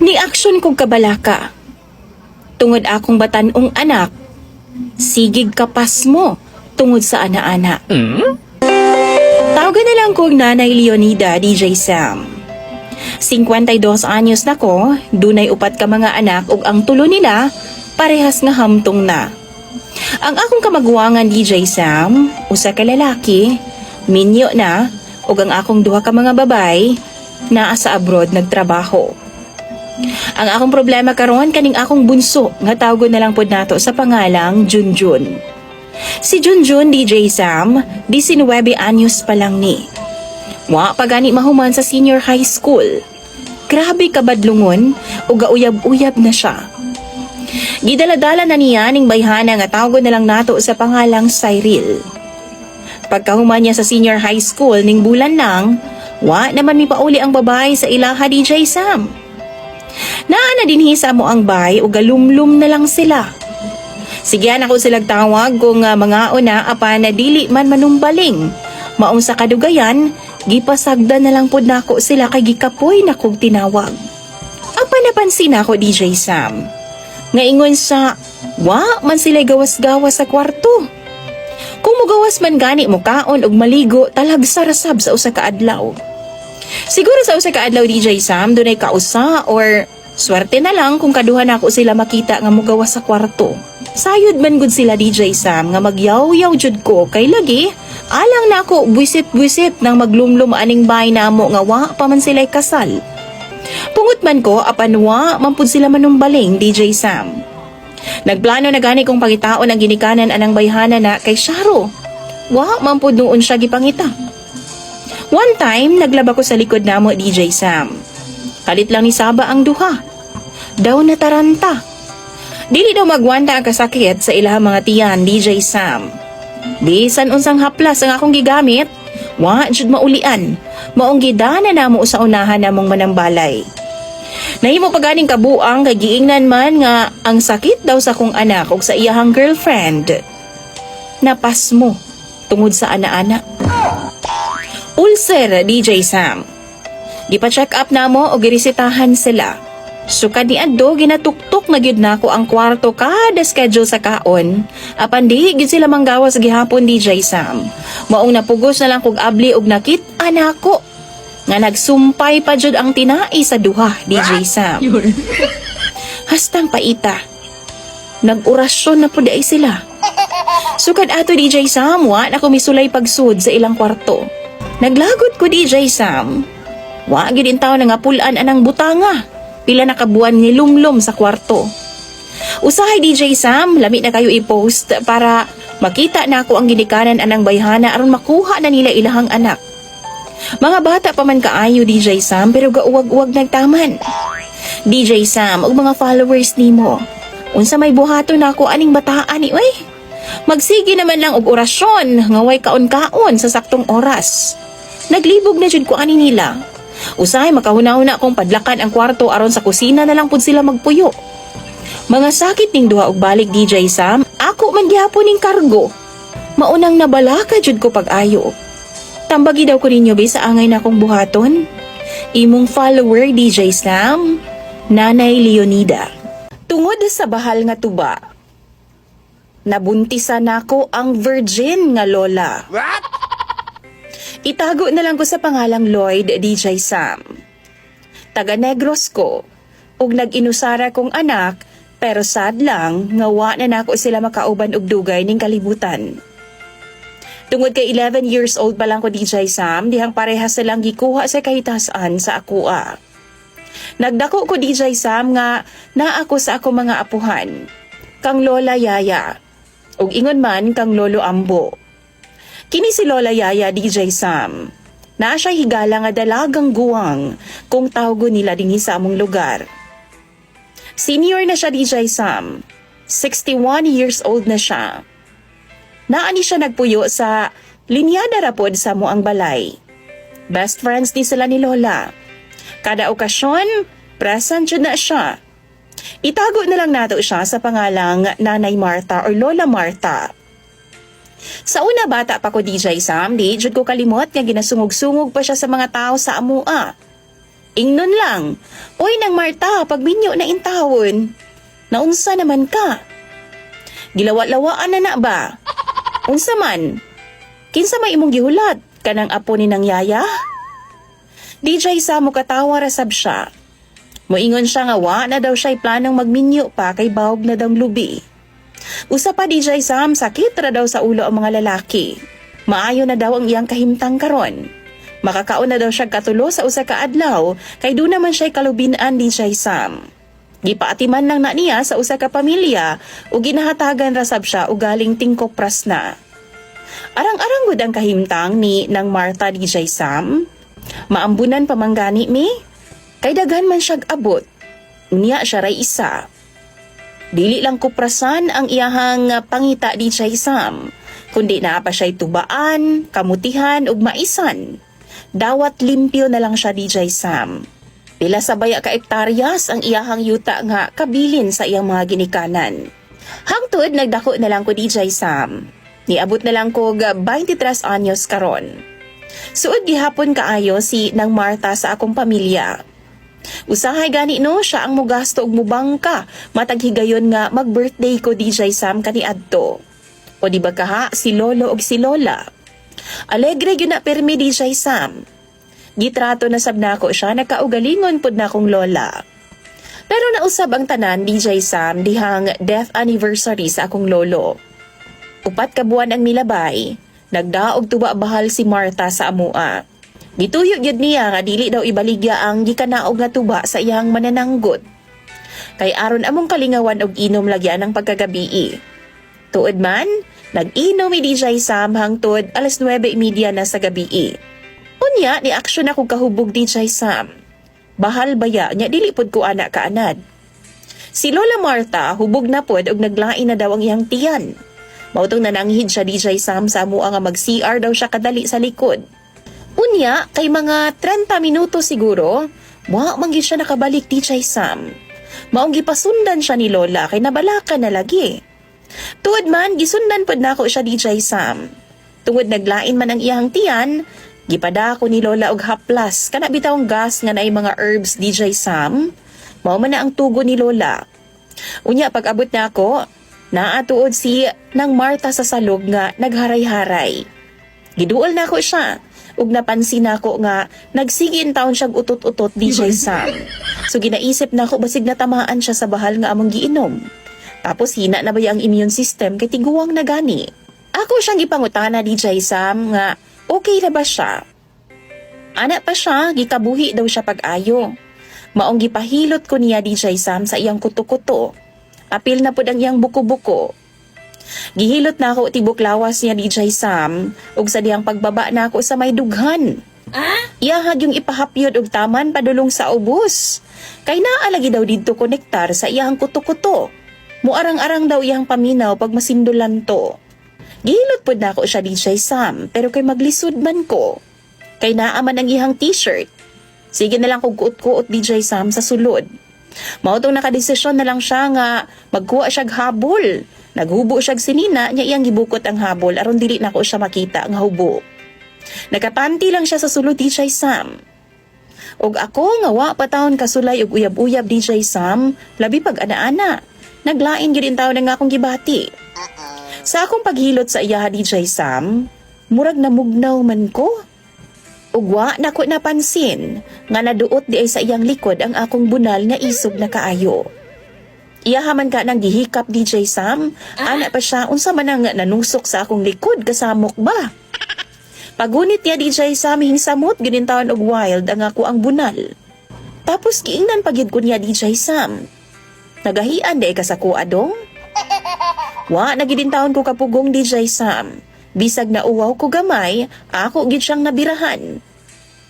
Ni aksyon kong kabalaka. Tungod akong batanong anak, sigig kapas mo tungod sa ana-ana. Tawagan na lang kong Nanay Leonida, DJ Sam. 52 anyos na ko, dunay upat ka mga anak ug ang tulo nila parehas nga hamtong na. Ang akong kamagwangan, DJ Sam, usa ka lalaki, minyo na, ug ang akong duha ka mga babay naa sa abroad nagtrabaho. Ang akong problema karon kaning akong bunso nga tawgon na lang pod nato sa pangalang Junjun. Si Junjun, DJ Sam, 19 anyos pa lang ni. Wa pa gani mahuman sa senior high school. Grabe kabadlungon ug gauyab-uyab na siya. Gidaladala na niya ning bayhana nga tawgon na lang nato sa pangalang Cyril. Pagkahuman niya sa senior high school ning bulan lang, wa naman mi pauli ang babae sa ilaha, DJ Sam. Naa na dinhi sa mo ang bay o galumlum na lang sila. Sigyan ako silang tawag kung mga una apan na dili man manumbaling. Maong sa kadugayan, gipasagda na lang pod nako sila kay gikapoy na kong tinawag. Apa napansin ako, DJ Sam? Ngaingon sa, wa man sila'y gawas-gawas sa kwarto. Kung mugawas man gani mo kaon og maligo, talag sarasab sa usa ka adlaw. Siguro sa usa ka adlaw, DJ Sam, dunay kausa or swerte na lang kung kaduhan ako sila makita nga mugawas sa kwarto. Sayod man gud sila, DJ Sam, nga magyaw-yaw jud ko kay lagi alang na ako buisit-buisit nang maglumlum aning bahay namo nga wa pa man sila'y kasal. Pungot man ko apan wa man pud sila manumbaling, DJ Sam. Nagplano na gani kong pangitaon ang ginikanan anang bayhana na kay Sharo. Wa man pud noon siya gipangita. One time, naglaba ko sa likod namo, DJ Sam. Kalit lang ni Saba ang duha. Daw nataranta. Dili daw magwanta ang kasakit sa ilahang mga tiyan, DJ Sam. Bisan unsang haplas ang akong gigamit, wa jud maulian. Maong gidana namo sa unahan namong manambalay. Nahimo pa ganing kabuang kay giingnan man nga ang sakit daw sa kong anak ug sa iyahang girlfriend. Napas mo tungod sa ana-ana. Ulcer, DJ Sam. Gipa-check up namo o girisitahan sila. Sukad ni adto ginatuktok na gyud nako ang kwarto kada schedule sa kaon. Apan di gyud sila manggawas gihapon, DJ Sam. Maong napugos na lang kog abli og nakit-a nako nga nagsumpay pa jud ang tinai sa duha, DJ Sam. Hastang paita. Nag-orasyon na pud ay sila. Sukad ato, DJ Sam, wa na ko misulay pagsud sa ilang kwarto. Naglagot ko, DJ Sam. Wa gyud in taw nga pulan anang butanga. Pila na kabuan ni lumlum sa kwarto. Usahay, DJ Sam, lami na kayo i-post para makita na ako ang ginikanan anang bayhana aron makuha na nila ilahang anak. Mga bata pa man kaayo, DJ Sam, pero gauwag-uwag nagtaman. DJ Sam, og mga followers nimo. Unsa may buhaton nako aning bataan ni oy. Magsige naman lang og orasyon nga way kaon-kaon sa saktong oras. Naglibog na jud ko ani nila. Usahay makahuna-huna kong padlakan ang kwarto aron sa kusina na lang pud sila magpuyo. Mga sakit ning duha og balik, DJ Sam, ako man gihapon ning kargo. Maunang nabalaka jud ko pag-ayo. Tambagi daw ko ninyo sa angay na akong buhaton. Imong follower, DJ Sam, Nanay Leonida. Tungod sa bahal nga tuba, nabuntisan nako ang virgin nga lola. What? Itago na lang ko sa pangalang Lloyd, DJ Sam. Taga Negros ko, ug nag-inusara kong anak, pero sad lang nga wa na nako sila makauban og dugay ning kalibutan. Tungod kay 11 years old pa lang ko, DJ Sam, dihang parehas silang gikuha sa kahitasan sa akua. Nagdako ko, DJ Sam, nga naa ako sa ako mga apuhan. Kang Lola Yaya, ug ingon man kang Lolo Ambo. Kini si Lola Yaya, DJ Sam. Naa siya higala nga dalagang guwang kung tawgo nila dinhi sa among lugar. Senior na siya, DJ Sam. 61 years old na siya. Naani siya nagpuyo sa linyada rapod sa moang balay. Best friends di sila ni Lola. Kada okasyon, present jud na siya. Itago na lang nato siya sa pangalang Nanay Marta or Lola Marta. Sa una bata pa ko, DJ Sam, di jud ko kalimot nga ginasungog-sungog pa siya sa mga tao sa amua. Ingnon lang. Uy nang Marta, pagminyo na intawon. Naunsa naman ka? Gilawa-lawaan na ba? Unsa man? Kinsa may imong gihulat? Kanang apo ni nang yaya? DJ Sam katawa rasab siya. Moingon siya nga wa na daw siya'y planong magminyo pa kay bawog na daw lubi. Usa pa DJ Sam, sakit ra daw sa ulo ang mga lalaki. Maayo na daw ang iyang kahimtang karon. Makakaon na daw siya katulo sa usa ka adlaw kay do naman siya'y kalubinan DJ Sam. Gipaatiman lang na niya sa usa ka pamilya ug ginahatagan rasab siya og galing tingkok pras na. Arang-arang gud ang kahimtang ni nang Marta DJ Sam. Maambunan pamanggani mi kay daghan man siyag abot. Unya siya ray isa. Dili lang kuprasan ang iyahang pangita DJ Sam, kundi naa pa siya'y tubaan, kamutihan ug maisan. Dawat limpyo na lang siya DJ Sam. Pila sa baya ka ektaryas ang iyahang yuta nga kabilin sa iyang mga ginikanan. Hangtod nagdako na lang ko DJ Sam. Niabot na lang ko 23 anyos karon. Suod gihapon kaayo si nang Marta sa akong pamilya. Usahay gani no siya ang mugasto og mubangka matag higayon nga mag-birthday ko DJ Sam kaniadto. O di ba kaha si lolo og si lola. Alegre gyud na permi DJ Sam. Gitrato na sab nako siya nakaugalingon pud na akong lola. Pero nausab ang tanan DJ Sam dihang death anniversary sa akong lolo. 4 ka buwan ang milabay, nagdaog tuba bahal si Marta sa amua. Gituyo gyud niya nga dili daw ibaligya ang gikanaog nga tuba sa iyang manananggot. Kay aron among kalingawan og inom lagyan ang pagkagabii. Tuod man, nag-inom ni DJ Sam hangtod 9:30 na sa gabii. Unya ni aksyon ako kahubog DJ Sam. Bahal baya nya dili pud ko ana kaanad. Si Lola Marta hubog na pod og naglain na daw ang iyang tiyan. Mautong nananghid siya DJ Sam sa amua nga mag-CR daw siya kadali sa likod. Unya, kay mga 30 minuto siguro, manggid siya nakabalik DJ Sam. Maong gipasundan siya ni Lola kay nabalakan na lagi. Tuod man, gisundan pod nako siya DJ Sam. Tungod naglain man ang iyang tiyan, gipadako ni Lola og haplas kana bitawng gas nga naay mga herbs DJ Sam. Mao man na ang tugo ni Lola. Unya pag-abot nako, naatuod si nang Marta sa salog nga nagharay-haray. Giduol nako siya. Ug napansin nako nga nagsigin taon siyang utot-utot DJ Sam. So ginaisip nako basig natamaan siya sa bahal nga among giinom. Tapos hina na ba ang immune system kay tiguwang na gani. Ako siyang gipangutana DJ Sam nga okay na ba siya? Ana pa siya, gikabuhi daw siya pag-ayo. Maong gipahilot ko niya DJ Sam sa iyang kuto-kuto. Apil na pud ang iyang buko-buko. Gihilot na ako tibok lawas niya DJ Sam ug sa diyang pagbaba na ako sa may dughan. Iyahag yung ipahapyod og taman padulong sa ubos. Kay naa lagi daw didto konektar sa iyang kuto-kuto. Muarang-arang daw iyang paminaw pag masindulan to. Gihilot pod na ako siya DJ Sam pero kay maglisod man ko. Kay naa man ang iyang t-shirt. Sige na lang kog kuot-kuot DJ Sam sa sulod. Mautong nakadesisyon na lang siya nga magkuha siyag habol. Naghubo siyag sinina, niya iyang gibukot ang habol aron dili nako siya makita ang hubo. Nakapanti lang siya sa sulod DJ Sam. Og ako nga wa pa taon kasulay og uyab-uyab DJ Sam, labi pag ana-ana. Naglain gyud in taon nga akong gibati. Sa akong paghilot sa iya DJ Sam, murag namugnaw man ko. Ug wa nako napansin nga naduot di ay sa iyang likod ang akong bunal nga isog na kaayo. Iyahaman ka ng gihikap DJ Sam, ana pa siya unsa man ang nanusok sa akong likod kasamok ba. Pagunit niya DJ Sam hingsamot ginintawan og wild ang ako ang bunal. Tapos giingnan pagyud ko niya DJ Sam. Nagahian di ka sa kuadong? Wa nagidintawon ko kapugong DJ Sam. Bisag na uwaw ko gamay, ako gid siyang nabirahan.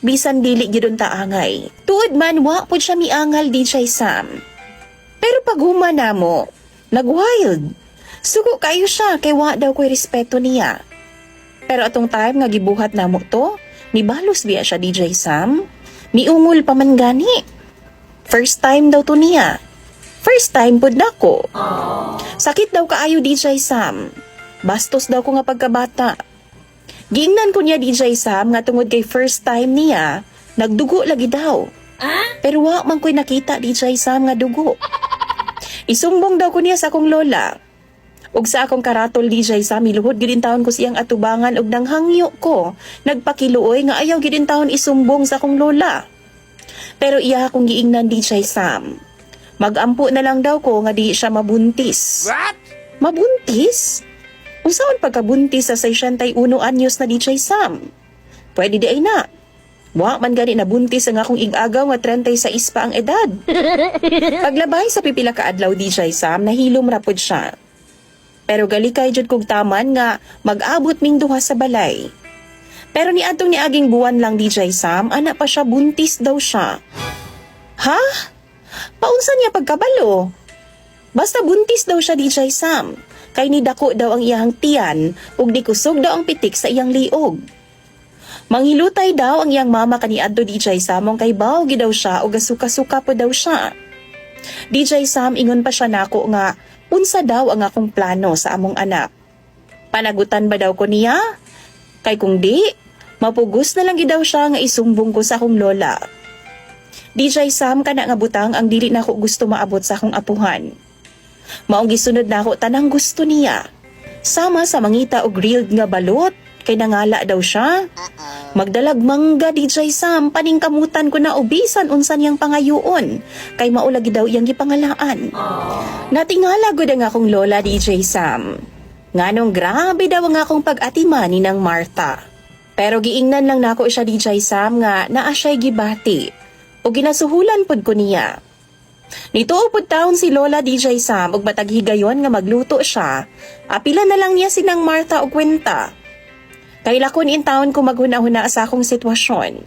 Bisan dili gid unta angay. Tuod man wa pud siya miangal DJ Sam. Pero pag huma na mo, nag-wild. Sugo kayo siya kay wa daw ko'y respeto niya. Pero atong time nga gibuhat na mo to, mibalos biya siya DJ Sam. Miungol pa man gani. First time daw to niya. First time pud nako. Sakit daw kaayo DJ Sam. Bastos daw ko nga pagkabata. Giingnan ko niya DJ Sam nga tungod kay first time niya, nagdugo lagi daw. Pero wa man ko'y nakita DJ Sam nga dugo. Isumbong daw ko niya sa akong lola. Ug sa akong karatol DJ Sam, miluhod gid taon ko siyang atubangan ug nanghangyo ko. Nagpakiluoy nga ayaw gid taon isumbong sa akong lola. Pero iya akong giingnan DJ Sam. Magampo na lang daw ko nga di siya mabuntis. What? Mabuntis? Unsaon pagkabuntis sa 61 anyos na DJ Sam? Pwede di ay na. Wa man gani nabuntis ang akong ig-agaw nga 36 pa ang edad. Paglabay sa pipila ka adlaw DJ Sam, nahilom ra pud siya. Pero galikay jud kog taman nga mag-abot ming duha sa balay. Pero niadtong niaging buwan lang DJ Sam, ana pa siya buntis daw siya. Ha? Paunsa niya pagkabalo? Basta buntis daw siya DJ Sam. Kay nidako daw ang iyang tiyan ug dikusog daw ang pitik sa iyang liog. Manghilutay daw ang iyang mama kaniadto DJ Sam kay baw gi daw siya ug gasuka-suka po daw siya. DJ Sam ingon pa siya nako nga unsa daw ang akong plano sa among anak. Panagutan ba daw ko niya? Kay kung di, mapugos na lang gi daw siya nga isumbong ko sa akong lola. DJ Sam kana nga butang ang dili nako gusto maabot sa akong apuhan. Maong gisunod nako tanang gusto niya. Sama sa mangita og grilled nga balot kay nangala daw siya. Magdalag mangga DJ Sam, paningkamutan ko na ubisan unsan yang pangayuon kay maulagi daw iyang gipangalaan. Natingala gud ang akong lola DJ Sam. Nganong grabe daw ang akong pag-atiman ni nang Martha. Pero giingnan lang nako siya DJ Sam nga naa siya'y gibati o ginasuhulan pod ko niya. Nituo pod taon si Lola DJ Sam ug matag higayon nga magluto siya. Apila na lang niya sinang Martha og kwenta. Kay lakon in taon ko maghuna-huna sa akong sitwasyon.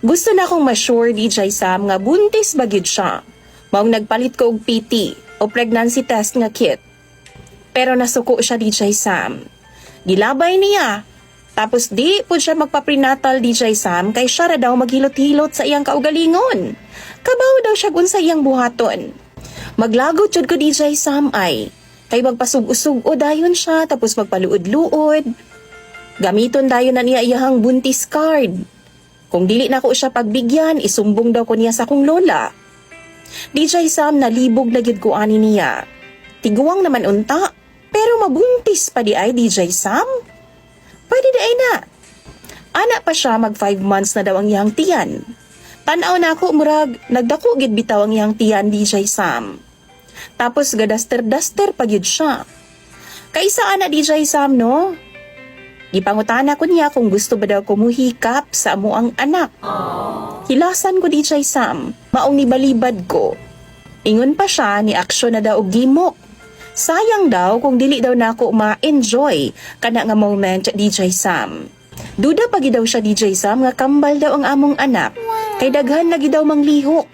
Gusto na akong ma-sure DJ Sam nga buntis ba gyud siya. Maong nagpalit ko og PT o pregnancy test nga kit. Pero nasuko siya DJ Sam. Gilabay niya. Tapos di po siya magpa-prenatal DJ Sam kay siya ra daw maghilot-hilot sa iyang kaugalingon. Kabaw daw siya sa iyang buhaton. Maglagot jud ko DJ Sam ay. Kay magpasug-usug-o dayon siya tapos magpaluod-luod. Gamiton dayon na niya iyahang buntis card. Kung dili na ko siya pagbigyan, isumbong daw ko niya sa akong lola. DJ Sam nalibog na gid ko ani niya. Tiguang naman unta, pero mabuntis pa di ay DJ Sam. Pwede di ay na. Anak pa siya mag 5 months na daw ang iyang tiyan. Tanaw na ako murag, nagdako gid bitaw ang iyang tiyan DJ Sam. Tapos gadaster-daster pa gid siya. Kaisa ana DJ Sam no? Gipangutana ko niya kung gusto ba daw ko muhikap sa amo ang anak. Hilasan ko DJ Sam, maong nibalibad ko. Ingon pa siya ni aksyon na daw og gimok. Sayang daw kung dili daw nako ma-enjoy kana nga moment DJ Sam. Duda pa gid daw siya DJ Sam nga kambal daw ang among anak. Kay daghan lagi daw manglihok.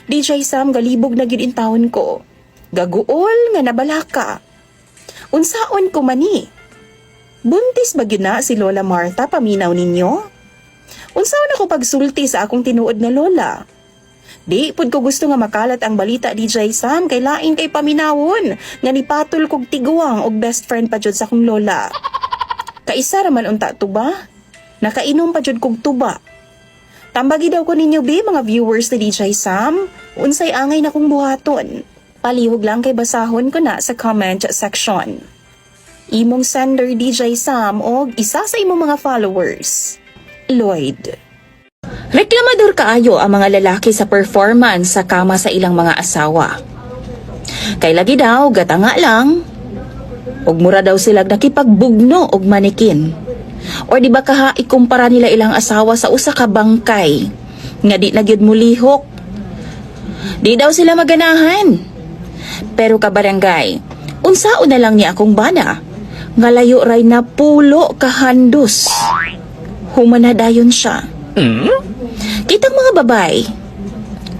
DJ Sam galibog na gid in taon ko. Gaguol nga nabalaka. Unsaon ko mani? Buntis ba gina si Lola Martha paminaw ninyo? Unsaon ako pagsulti sa akong tinuod na lola? Di pud ko gusto nga makalat ang balita DJ Sam kay lain kay paminawon nga nipatol kog tiguang og best friend pa jud sa akong lola. Kaisa ra man unta tuba? Nakainom pa jud kog tuba. Tambagi daw ko ninyo be mga viewers ni DJ Sam, unsay angay na kong buhaton. Palihog lang kay basahon ko na sa comment section. Imong sender DJ Sam og isa sa imong mga followers, Lloyd. Reklamador kaayo ang mga lalaki sa performance sa kama sa ilang mga asawa. Kay lagi daw gatanga lang og mura daw sila nakipagbugno og manikin. O di ba kaha ikumpara nila ilang asawa sa usa ka bangkay nga di na gyud mulihok. Di daw sila maganahan. Pero kabarangay, unsaon na lang niya akong bana nga layo ray na pulo kahandos. Humanadayon siya. Kitang mga babay,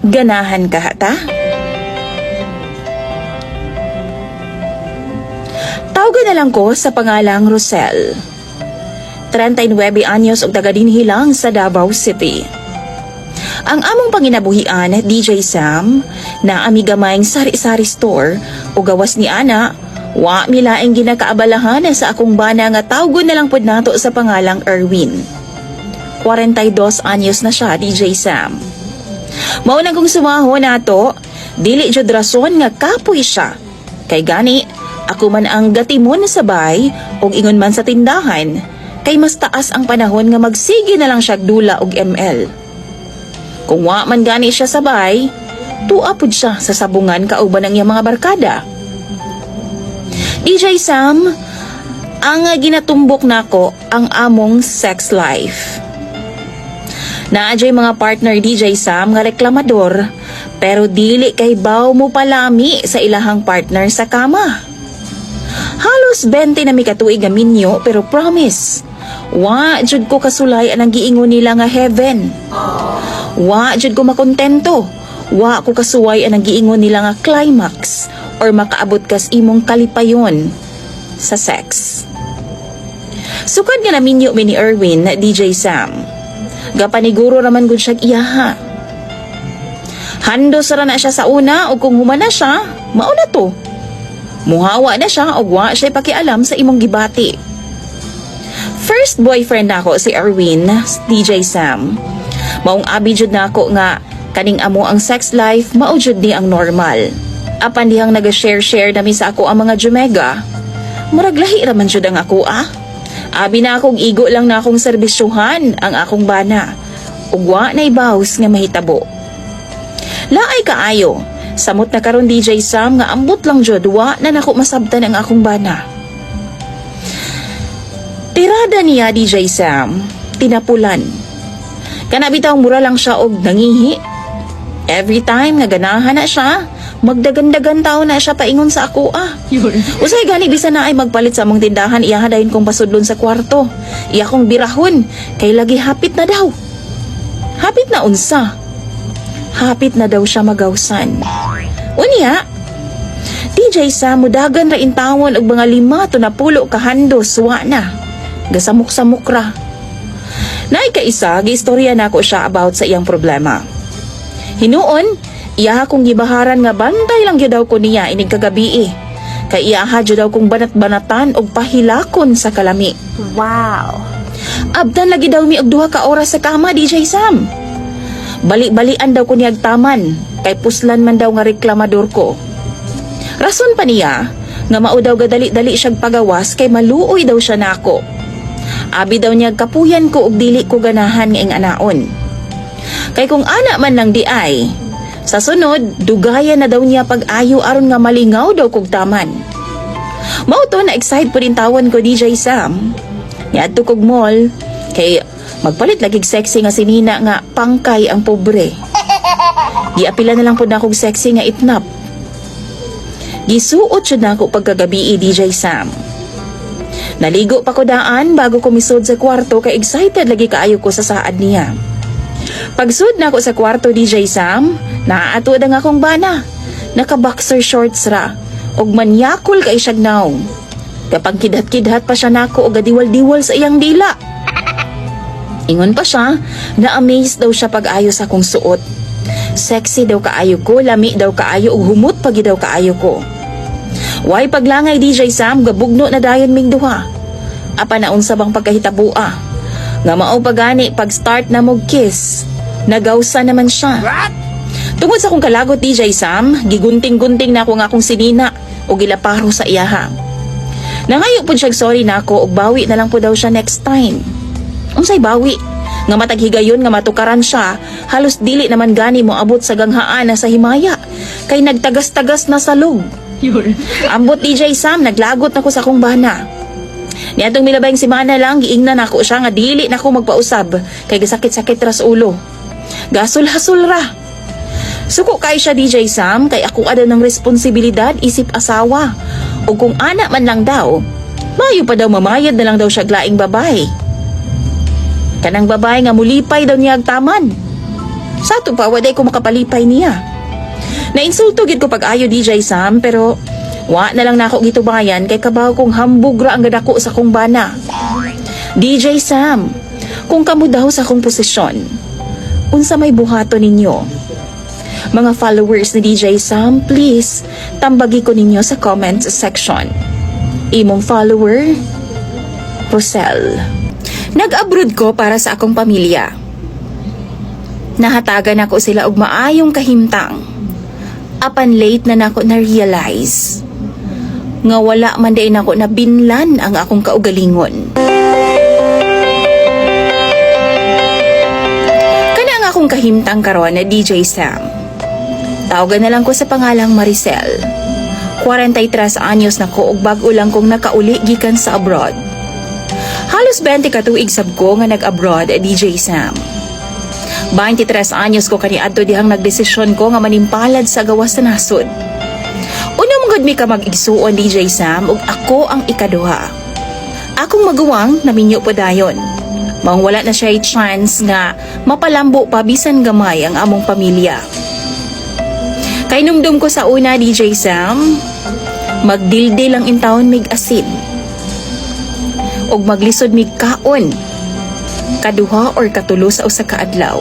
ganahan ka hata? Tawagan na lang ko sa pangalang Rosel. 39 anyos og taga dinhi lang sa Davao City. Ang among panginabuhian, DJ Sam, na amigamayng sari-sari store o gawas ni Ana, wa milaing ginakaabalahan sa akong bana nga tawgon na lang pod nato sa pangalang Erwin. 42 anyos na siya, DJ Sam. Mauna kong sumaho nato, dili jud rason nga kapoy siya. Kay gani, ako man ang gatimon sa bay og ingon man sa tindahan, kay mas taas ang panahon nga magsige na lang siya dula og ML. Kung wa man gani siya sabay, tuwa pud siya sa sabungan kauban ang iyang mga barkada. DJ Sam, ang ginatumbok nako ang among sex life. Naadjay mga partner DJ Sam nga reklamador, pero dili kay baw mo palami sa ilahang partner sa kama. Halos 20 na mi katuig nga minyo, pero promise, wa jud ko kasulay ang giingon nila nga heaven. Wa jud ko makontento, wa ko kasuway ang giingon nila nga climax or makaabot kas imong kalipayon sa sex. Sukad nga na minyo mi ni Erwin na DJ Sam. Gapaniguro raman gud siya iyaha. Handos ra na siya sa una o kung humana siya, mauna to. Muhawa na siya o wa siya pakialam sa imong gibati. First boyfriend nako si Erwin, DJ Sam. Maong abi jud nako nga kaning amo ang sex life mao jud ni ang normal. Apan dihang naga-share nami sa ako ang mga jumega. Murag lahi raman jud ang ako Abi na akong igo lang na akong serbisyuhan ang akong bana. Ugwa na ibaws nga mahitabo. Laay kaayo, samot na karon DJ Sam nga ambot lang jud wa na nako masabtan ang akong bana. Tirada niya DJ Sam, tinapulan. Kanabitaw mura lang siya og nangihi. Every time nga ganahan na siya, magdagan-dagan tao na siya paingon sa ako Usay gani bisan na ay magpalit sa among tindahan, iya dayon kong pasudlon sa kwarto. Iya kong birahon, kay lagi hapit na daw. Hapit na unsa? Hapit na daw siya magawsan. Unya, DJ Sam, mudagan ra intawon og mga 5 to 10 kahandos, wa na. Gasamok-samok ra. Naay kaisa, giistorya na ako siya about sa iyang problema. Hinuon, iya kong gibaharan nga bantay lang gyud daw ko niya inig kagabi Kay iya jud daw kong banat-banatan og pahilakon sa kalami. Wow. Abdan lagi daw mi og 2 ka oras sa kama, DJ Sam. Bali-balian daw ko niyag taman, kay puslan man daw nga reklamador ko. Rason pa niya nga mao daw gadali-dali siyag pagawas kay maluoy daw siya nako. Abi daw niyag kapuyan ko og dili ko ganahan nga ing anaon. Kay kung ana man lang di ay, sa sunod, dugayan na daw niya pag-ayo aron nga malingaw daw kog taman. Mao to na excite po din tawon ko DJ Sam. Niadto kog mall, kay magpalit lagig sexy nga sinina nga pangkay ang pobre. Giapila na lang po na kog sexy nga itnap. Gisuot siya na ako pagkagabi DJ Sam. Naligo pa ko daan bago ko misod sa kwarto kay excited lagi kaayo ko sa saad niya. Pagsud na ako sa kwarto DJ Sam, naaato ang akong bana. Naka-boxer shorts ra, og manyakol kay siyag naong. Kapag kidhat-kidhat pa siya nako og gadiwal-diwal sa iyang dila. Ingon pa siya, na-amaze daw siya pag-ayo sa akong suot. Sexy daw kaayo ko, lami daw kaayo og humot pagi daw kaayo ko. Way paglangay DJ Sam, gabugno na dayon ming duha. Apa na unsa bang pagkahitabua? Nga mao pagani pag-start na mog kiss, nagawsa naman siya. Tungod sa akong kalagot DJ Sam, gigunting-gunting na ako nga akong sinina o gilaparo sa iyaha. Nangayo po siya sorry na ako og bawi na lang po daw siya next time. Unsay bawi? Nga mataghigayon nga matukaran siya, halos dili naman gani mo abot sa ganghaan na sa himaya, kay nagtagas-tagas na sa log. Ambot DJ Sam, naglagot na ko sa akong bana. Niadtong milabayng semana lang, giingnan ako siya nga dili na ako magpausab, kay gasakit-sakit ra sa ulo. Gasul-hasul ra. Suko kay siya DJ Sam, kay ako ada ng responsibilidad isip asawa. O kung anak man lang daw, mayo pa daw mamayad na lang daw siya glaing babae. Kanang babae nga mulipay daw niya agtaman. Sa ato pa, waday ko makapalipay niya. Nainsulto gid ko pag-ayo DJ Sam, pero wa na lang nako gitubayan kay kabaw kong hambog ra ang gadako sa kong bana. DJ Sam, kung kamo daw sa akong posisyon, unsa may buhato ninyo? Mga followers ni DJ Sam, please, tambagi ko ninyo sa comment section. Imong follower, Rosel. Nag-abroad ko para sa akong pamilya. Nahatagan ako sila og maayong kahimtang. Apan late na nako na-realize nga wala man din ako na binlan ang akong kaugalingon. Kana ang akong kahimtang karon na DJ Sam. Tawagan na lang ko sa pangalang Maricel. 43 anyos na ko ug bag-o lang kong nakauli gikan sa abroad. Halos 20 ka tuig sab ko nga nag-abroad DJ Sam. 23 anyos ko kaniadto dihang nagdesisyon ko nga manimpalad sa gawas sa nasod. Una mong mi ka mag-igsuon DJ Sam ug ako ang ikaduha. Akong maguwang naminyo po dayon. Maong wala na siya chance nga mapalambo pa bisan gamay ang among pamilya. Kay numdum ko sa una DJ Sam, magdildil ang intawon mig asin. Og maglisod mig kaon. Kaduha or katulo sa usa ka adlaw.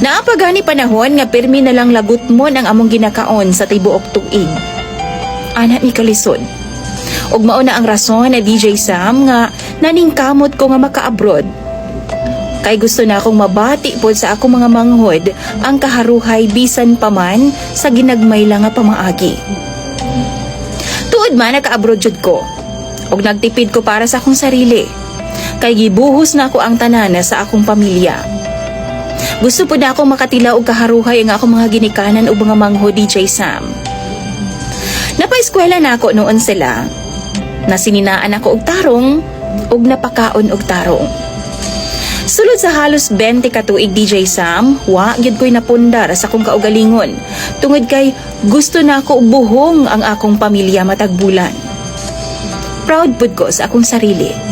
Naapagani panahon nga pirmi na lang lagot mo ang among ginakaon sa tibuok tuig. Ana mi kalisod. Og mao na ang rason na DJ Sam nga naningkamot ko nga maka-abroad. Kay gusto na akong mabati pod sa akong mga manghod ang kaharuhay bisan paman sa ginagmay lang nga pamaagi. Tuod man naka-abroad jud ko. Og nagtipid ko para sa akong sarili. Kay gibuhos na ako ang tanana sa akong pamilya. Gusto po na akong makatilaw og kaharuhay ang akong mga ginikanan o mga manghod DJ Sam. Napaeskwela na ako noon sila. Nasininaan ako og tarong og napakaon og tarong. Sulod sa halos 20 ka tuig DJ Sam, wa gyud ko'y napundar sa akong kaugalingon. Tungod kay gusto na ako buhong ang akong pamilya matag bulan. Proud pud ko sa akong sarili.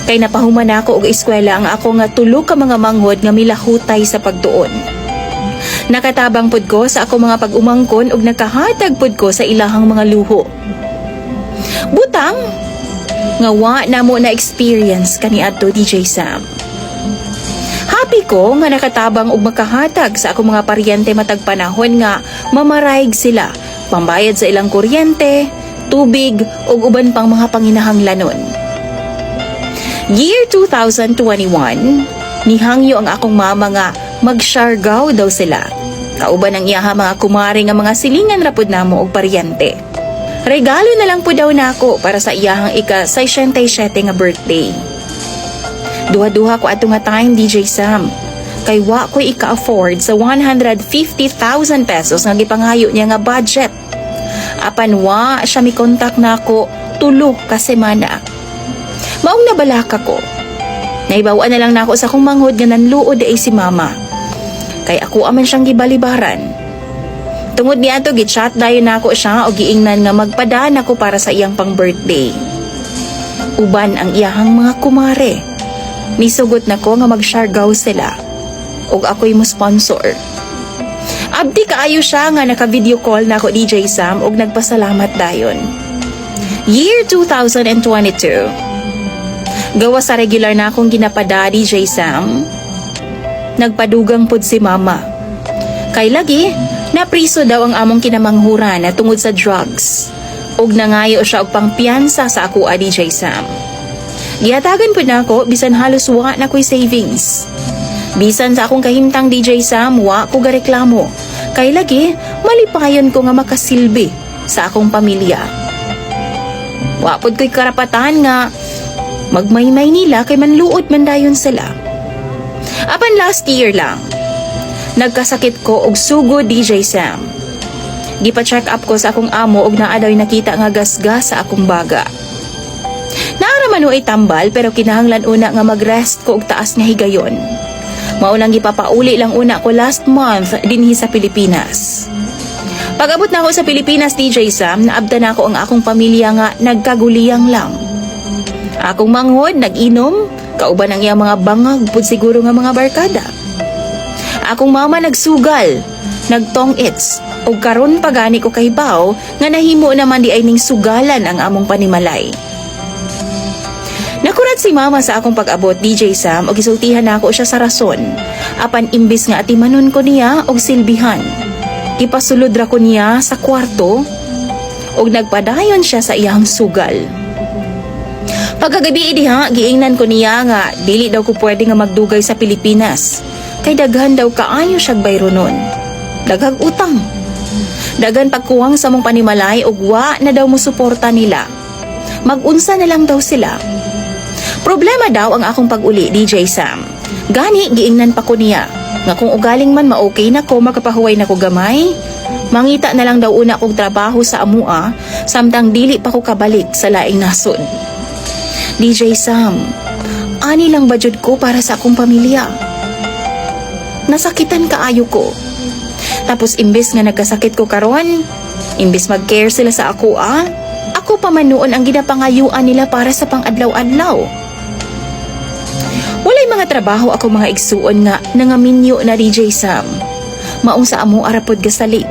Kay napahuman na ako og eskwela ang ako nga tulo ka mga manghod nga milahutay sa pagtuon. Nakatabang pud ko sa ako mga pag-umangkon og nakahatag pud ko sa ilahang mga luho. Butang nga wa na mo na experience kaniadto DJ Sam. Happy ko nga nakatabang og makahatag sa ako mga paryente matag panahon nga mamarayg sila pambayad sa ilang kuryente, tubig ug uban pang mga panginahanglanon. Year 2021, nihangyo ang akong mama nga mag-Siargao daw sila. Kauban ang iyaha mga kumari nga mga silingan rapod namo og paryente. Regalo na lang po daw nako para sa iyahang ika-67 nga birthday. Duha-duha ko ato nga time DJ Sam. Kay wa ko ika-afford sa 150,000 pesos nga gipangayo niya nga budget. Apan wa siya mi kontak nako tulo ka semana. Maong nabalaka ko. Naibawaan na lang nako sa akong manghod nga nanluod ay si mama. Kay ako aman siyang gibalibaran. Tungod niadto gichat dayon nako siya og giingnan nga magpadaan ako para sa iyang pang-birthday. Uban ang iyahang mga kumare. Nisugot nako nga mag-Siargao sila. Og ako'y mo sponsor. Abdi kaayo siya nga naka-video call nako DJ Sam og nagpasalamat dayon. Year 2022. Gawa sa regular na akong ginapada DJ Sam, nagpadugang pod si mama. Kay lagi, napriso daw ang among kinamanghuran na tungod sa drugs. Og nangayo siya og pangpiyansa sa ako DJ Sam. Gihatagan pod nako bisan halos wa na ko'y savings. Bisan sa akong kahimtang DJ Sam, wa ko gareklamo. Kay lagi, malipayon ko nga makasilbi sa akong pamilya. Wa pod ko'y karapatan nga magmaymay nila kay manluod man dayon sila. Apan last year lang, nagkasakit ko og sugod DJ Sam. Gipa-check up ko sa akong amo og naa daw nakita nga gasgas sa akong baga. Naaraman ay tambal pero kinahanglan una nga mag-rest ko og taas nga higayon. Maunang gipapauli lang una ko last month dinhi sa Pilipinas. Pag-abot na ako sa Pilipinas DJ Sam, naabda na ako ang akong pamilya nga nagkaguliyang lang. Akong manghod, nag-inom, kauban ang iyang mga bangag, pud siguro nga mga barkada. Akong mama nagsugal, nagtong-its, o karon pagani ko kahibaw, nga nahimo naman di ay ning sugalan ang among panimalay. Nakurat si mama sa akong pag-abot DJ Sam, o gisultihan na ako siya sa rason. Apan imbis nga atimanon ko niya, og silbihan. Ipasulod ra ko niya sa kwarto, og nagpadayon siya sa iyang sugal. Pagkagabi diha, giingnan ko niya nga dili daw ko pwede nga magdugay sa Pilipinas. Kay daghan daw kaayo siyag bayro nun. Daghag utang. Daghan pagkuwang sa mong panimalay ug wa na daw mo suporta nila. Mag-unsa na lang daw sila. Problema daw ang akong pag-uli, DJ Sam. Gani, giingnan pa ko niya. Nga kung ugaling man ma-okay na ko, makapahuway na ko gamay. Mangita na lang daw una kong trabaho sa amua, samtang dili pa ko kabalik sa laing nasod. DJ Sam, ani lang budget ko para sa akong pamilya. Nasakitan kaayo ko. Tapos imbes nga nagkasakit ko karon, imbes mag-care sila sa ako ako pa man noon ang ginapangayuan nila para sa pang-adlaw-adlaw. Walay mga trabaho ako mga igsuon nga nangaminyo na DJ Sam. Maong sa amo arapod gasalig,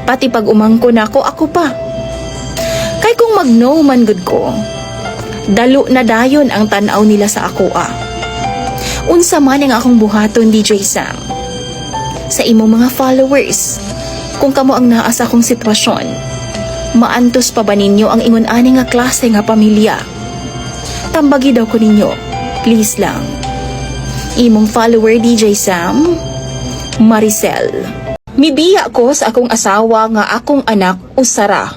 pati pag umangko na ako pa. Kay kung mag-no man good ko, dalo na dayon ang tanaw nila sa ako Unsa man ang akong buhaton, DJ Sam. Sa imong mga followers, kung kamo ang naa sa akong sitwasyon, maantos pa ba ninyo ang ingon ani nga klase nga pamilya? Tambagi daw ko ninyo, please lang. Imong follower, DJ Sam, Maricel. Mibiya ko sa akong asawa nga akong anak usara.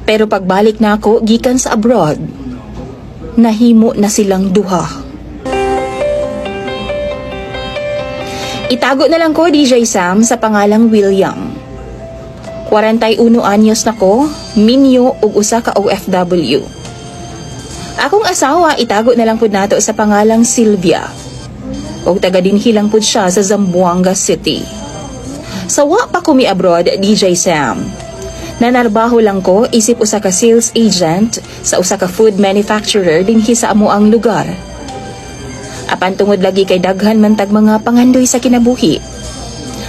Pero pagbalik na ako gikan sa abroad, nahimo na silang duha. Itago na lang ko, DJ Sam, sa pangalang William. 41 anyos na ko, minyo ug usa ka OFW. Akong asawa, itago na lang pud nato sa pangalang Sylvia. Ug taga dinhi lang pud siya sa Zamboanga City. Sa wa pa ko mi abroad, DJ Sam. Nanarbaho lang ko isip usa ka sales agent sa usa ka food manufacturer dinhi sa amuang lugar. Apan tungod lagi kay daghan man tag mga pangandoy sa kinabuhi.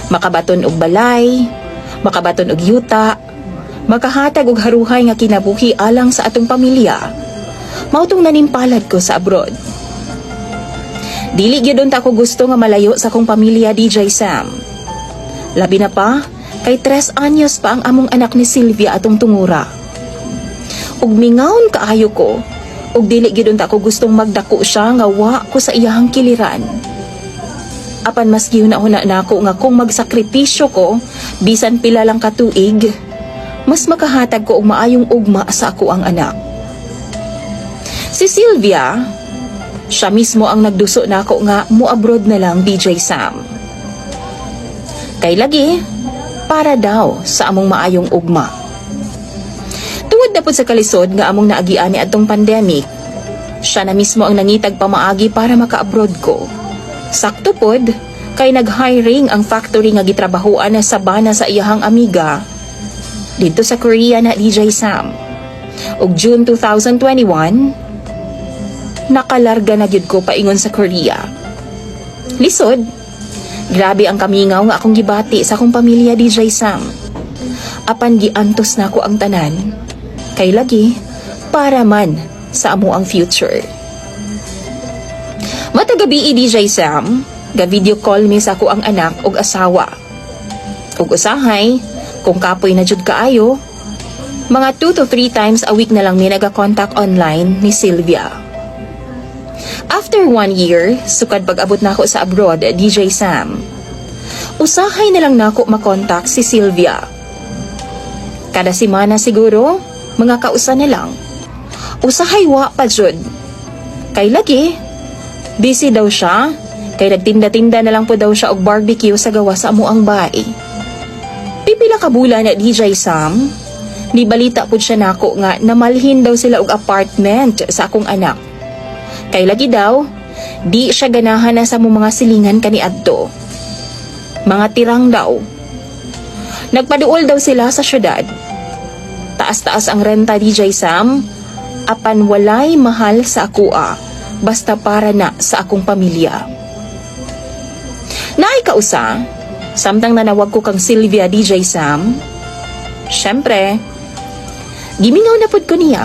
Makabaton og balay, makabaton og yuta, makahatag og haruhay nga kinabuhi alang sa atong pamilya. Mautong nanimpalad ko sa abroad. Dili gyud ta ko gusto nga malayo sa akong pamilya, DJ Sam. Labi na pa kay 3 anyos pa ang among anak ni Sylvia atong tungura. Ug mingaon kaayo ko. Ug dili gyud ta ko gustong magdako siya nga wa ko sa iyahang kiliran. Apan mas gihuna-huna nako nga kung magsakripisyo ko bisan pila lang ka tuig, mas makahatag ko og maayong ugma sa ako ang anak. Si Sylvia, siya mismo ang nagduso nako nga mo-abroad na lang, DJ Sam. Kay lagi para daw sa among maayong ugma. Tungod na po sa kalisod nga among naagian ni adtong pandemic, siya na mismo ang nangitag pamaagi para maka-abroad ko. Sakto pod, kay nag-hiring ang factory nga gitrabahoan na sabana sa iyahang amiga dito sa Korea na, DJ Sam. Og June 2021, nakalarga na gyud ko paingon sa Korea. Lisod, grabe ang kamingaw nga akong gibati sa akong pamilya, DJ Sam. Apan giantos na ko ang tanan. Kay lagi, para man sa amo ang future. Matagabi DJ Sam, ga-video call mi sa ako ang anak ug asawa. Ug usahay, kung kapoy na jud kaayo, mga 2 to 3 times a week na lang mi naga-contact online ni Sylvia. After 1 year, sukad pag-abot na ako sa abroad, DJ Sam, usahay na lang nako makontak si Sylvia. Kada semana siguro, mga kausa na lang. Usahay wa pa jud. Kay lagi, busy daw siya, kay nagtinda-tinda na lang po daw siya og barbecue sa gawa sa amuang bae. Pipila ka bulan na, DJ Sam, nibalita po siya nako nga namalhin daw sila og apartment sa akong anak. Kay lagi daw, di siya ganahan na sa mga silingan kaniadto. Mga tirang daw. Nagpaduol daw sila sa syudad. Taas-taas ang renta, DJ Sam, apan walay mahal sa akua, basta para na sa akong pamilya. Naay kausa, samtang nanawag ko kang Sylvia, DJ Sam, syempre, gimingaw na pud ko niya.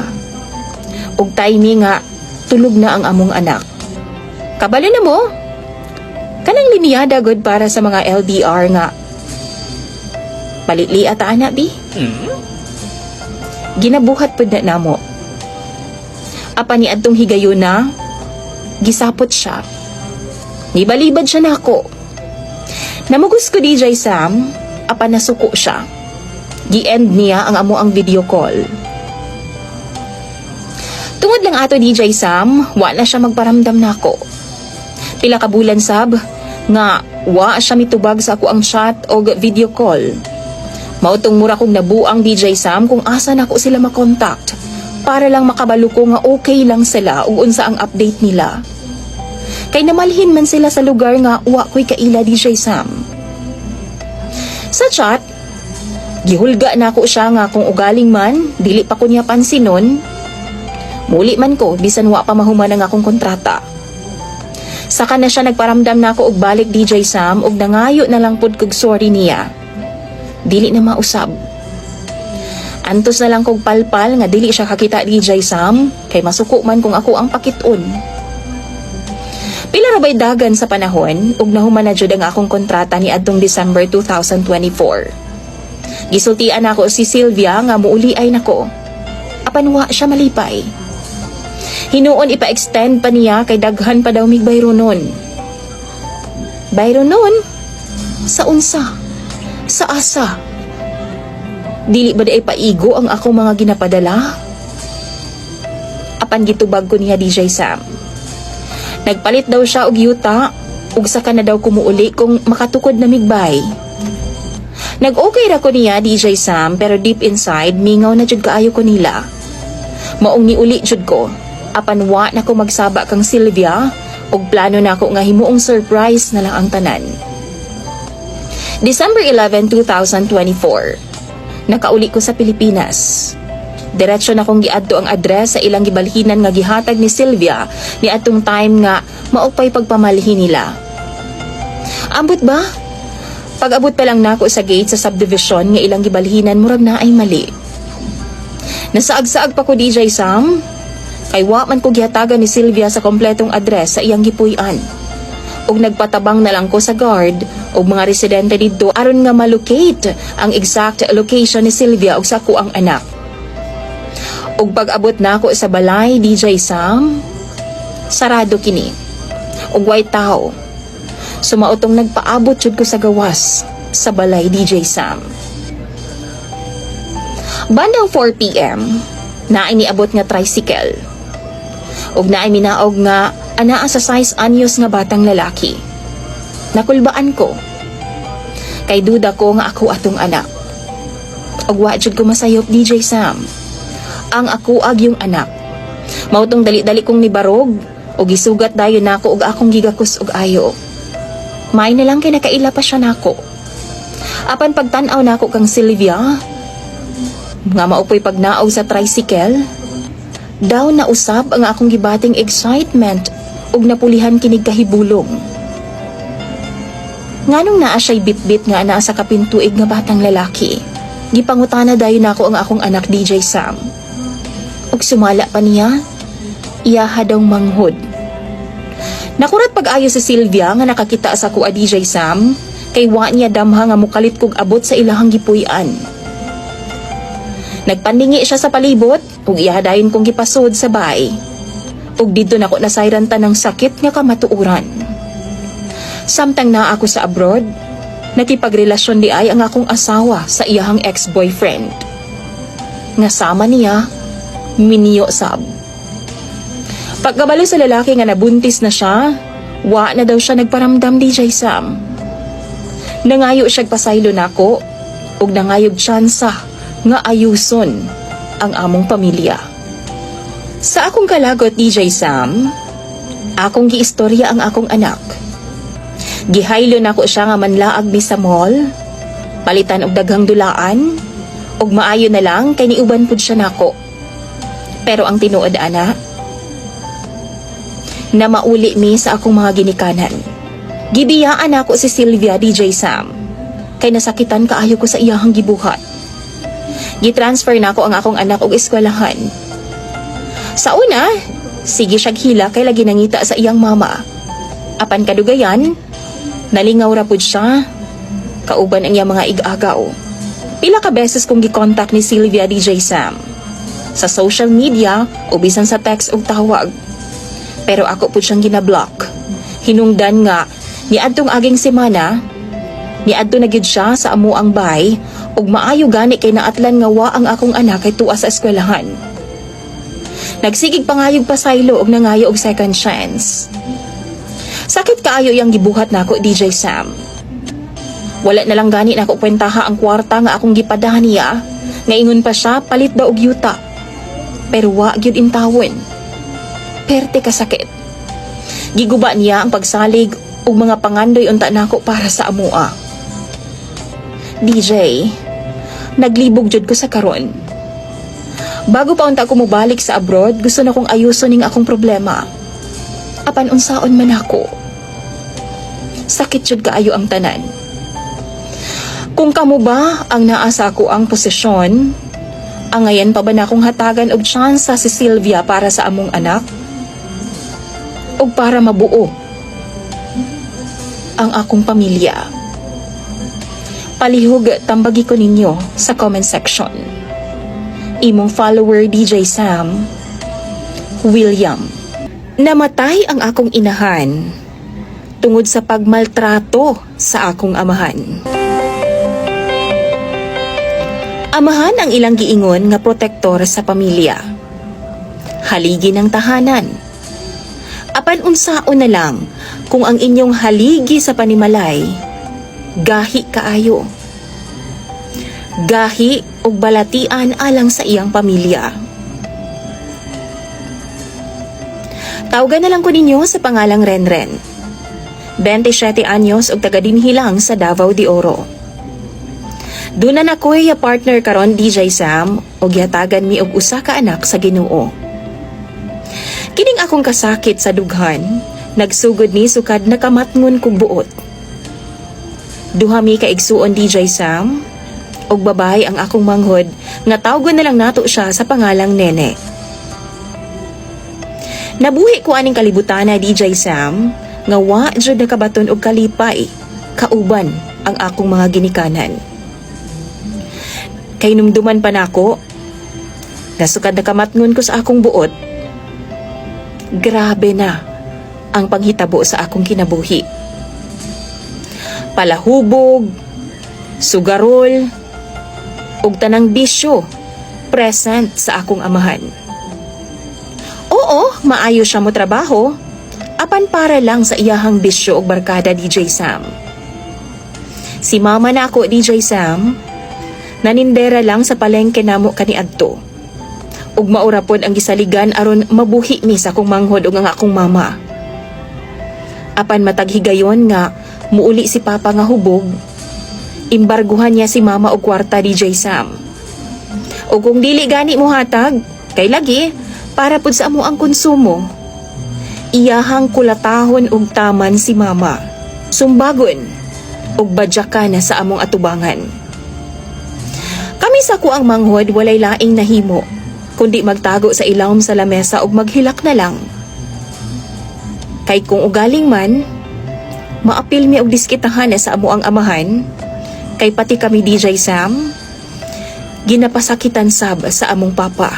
Ug timing nga, tulog na ang among anak. Kabalo na mo, kanang liniyada god para sa mga LDR nga, palitli ata anak, bi? Ginabuhat pud na namo. Apa ni adtong higayon na, gisapot siya. Nibalibad siya nako. Namugos ko DJ Sam, apan nasuko siya. Gi-end niya ang amo ang video call. Tungod lang ato DJ Sam, wa na siya magparamdam nako. Pila ka bulan sab, nga wa siya mitubag sa ako ang chat o video call. Mautong mura kong nabuang DJ Sam kung asa na ko sila makontakt para lang makabalo ko nga okay lang sila ug unsa ang update nila. Kay namalhin man sila sa lugar nga wa ko'y kaila DJ Sam. Sa chat, gihulga na ko siya nga kung ugaling man, dili pa ko niya pansinon. Muli man ko, bisan wa pa mahuman ang akong kontrata. Saka na siya nagparamdam na ako og balik DJ Sam ug nangayo na lang pud kog sorry niya. Dili na mausab. Antos na lang kog palpal nga dili siya kakita DJ Sam kay masuko man kung ako ang pakit-on. Pila ra bay dagan sa panahon ug nahuman na jud ang akong kontrata ni adtong December 2024. Gisultian ako si Sylvia nga muuli ay nako. Apan wa siya malipay. Hinuon ipa-extend pa niya kay daghan pa daw mig bayro nun. Bayro nun? Sa unsa? Sa asa? Dili ba ay paigo ang akong mga ginapadala? Apan gitubag ko niya DJ Sam. Nagpalit daw siya og yuta ug saka na daw kumuuli kung makatukod na migbay. Nag-okay ra ko niya DJ Sam pero deep inside mingaw na jud kaayo ko nila. Maong niuli jud ko. Apan wa na ko magsaba kang Sylvia ug plano na ako nga himuong surprise na lang ang tanan. December 11, 2024. Nakauli ko sa Pilipinas. Diretso na kong giadto ang address sa ilang gibalhinan nga gihatag ni Sylvia ni atong time nga maupay pagpamalhi nila. Ambot ba? Pag-abot pa lang nako sa gate sa subdivision nga ilang gibalhinan murag na ay mali. Nasaag-saag pa ko DJ Sam. Kay wa man ko gihatagan ni Sylvia sa kompletong address sa iyang gipuy-an. Ug nagpatabang na lang ko sa guard ug mga residente didto aron nga malocate ang exact location ni Sylvia ug sa ko ang anak. Ug pag-abot na ako sa balay DJ Sam, sarado kini. Ug way tao. Sumaotong nagpaabot jud ko sa gawas sa balay DJ Sam. Bandang 4 PM, naay niabot nga tricycle. Ug naay minaog nga anaa sa size anyos nga batang lalaki. Nakulbaan ko. Kay duda ko nga ako atong anak. Ug wa jud ko masayop DJ Sam. Ang ako ag yung anak. Mautong dali-dali kong nibarog ug gisugat dayon nako ug akong gigakus og ayo. May na lang kay nakaila pa siya nako. Apan pagtan-aw nako kang Sylvia, nga maupoy pagnaog sa tricycle, daw na usab ang akong gibating excitement ug napulihan kinig kahibulong. Nganong naa siya'y bit-bit nga naa sa kapintuig nga batang lalaki. Gipangutana dayon nako ang akong anak DJ Sam. Ug sumala pa niya, iyaha daw manghod. Nakurat pag-ayo si Sylvia nga nakakita sa kuha DJ Sam, kay wa niya damha nga mukalit kog abot sa ilahang gipuy-an. Nagpandingi siya sa palibot ug ihadayon kong gipasod sa bahay. Ug didto nako nasayran ta ng sakit nga kamatuoran. Samtang naa ako sa abroad, nakipagrelasyon di ay ang akong asawa sa iyahang ex-boyfriend. Nga sama niya, miniyo sab. Pagkabalo sa lalaki nga nabuntis na siya, wa na daw siya nagparamdam DJ Sam. Nangayo siya pasaylo nako ug nangayog tsansa nga ayuson ang among pamilya. Sa akong kalagot DJ Sam, akong giistorya ang akong anak. Gihaylo nako siya nga manlaag mi sa mall, palitan og daghang dulaan, ug maayo na lang kay niuban pud siya nako. Pero ang tinuod ana, na mauli mi sa akong mga ginikanan. Gibiyaan ako si Sylvia DJ Sam, kay nasakitan kaayo ko sa iyahang gibuhat. Gitransfer na ako ang akong anak og eskwelahan. Sa una, sige siyag hila kay lagi nangita sa iyang mama. Apan kadugayan, nalingaw ra pud siya, kauban ang iyang mga ig-agaw. Pila ka beses kong gikontak ni Sylvia DJ Sam, sa social media o bisan sa text o tawag. Pero ako pud siyang ginablock. Hinungdan nga, niadtong aging semana, Niadto na gyud siya sa amo ang bay ug maayo gani kay naatlan nga wa ang akong anak kay tuwa sa eskwelahan. Nagsigig pangayog pasaylo og nangayo og second chance. Sakit kaayo yang gibuhat nako DJ Sam. Wala na lang gani nako kwentaha ang kwarta nga akong gipadahan niya, nga ingon pa siya palit daw og yuta. Pero wa gyud intawon. Perte ka sakit. Giguba niya ang pagsalig ug mga pangandoy unta nako para sa amoa. DJ, naglibog jud ko sa karon. Bago pa unta ko mobalik sa abroad, gusto na kong ayuson ning akong problema. Apan unsaon man ako. Sakit jud kaayo ang tanan. Kung kamo ba ang naasa ko ang posisyon, angayan pa ba na akong hatagan og tsansa si Sylvia para sa among anak? O para mabuo ang akong pamilya? Palihog tambagi ko ninyo sa comment section. Imong follower DJ Sam, William. Namatay ang akong inahan tungod sa pagmaltrato sa akong amahan. Amahan ang ilang giingon nga protektor sa pamilya. Haligi ng tahanan. Apan unsaon na lang kung ang inyong haligi sa panimalay, gahi kaayo. Gahi o balatian alang sa iyang pamilya. Tawagan na lang ko ninyo sa pangalang Renren. 27 anyos og taga dinhi lang sa Davao de Oro. Duna na ko'y partner karon DJ Sam og yatagan mi og usa ka anak sa Ginoo. Kining akong kasakit sa dughan, nagsugod ni sukad nakamatngon kog buot. Duha mi ka igsuon DJ Sam og babay ang akong manghod nga tawgon na lang nato siya sa pangalang Nene. Nabuhi ko aning kalibutan na DJ Sam nga wa jud nakabaton og kalipay kauban ang akong mga ginikanan. Kay numduman pa nako, nasukad nakamatngon ko sa akong buot. Grabe na ang panghitabo sa akong kinabuhi. Palahubog, sugarol, ug tanang bisyo present sa akong amahan. Oo, maayo siya mo trabaho, apan para lang sa iyahang bisyo ug barkada DJ Sam. Si mama na ako DJ Sam, nanindera lang sa palengke namo kaniadto. Ug maura pod ang gisaligan aron mabuhi mi sa akong manghod ug ang akong mama. Apan mataghigayon nga muuli si papa nga hubog, imbarguhan niya si mama og kwarta DJ Sam. Ug kung dili gani mo hatag, kay lagi para pod sa amo ang konsumo. Iyahang kulatahon og taman si mama. Sumbagon ug badyakan na sa among atubangan. Kami sa kuang manghod walay laing nahimo, kundi magtago sa ilawom sa lamesa ug maghilak na lang. Kay kung ugaling man, maapil mi og diskitahan na sa amo ang amahan, kay pati kami DJ Sam, ginapasakitan sab sa among papa.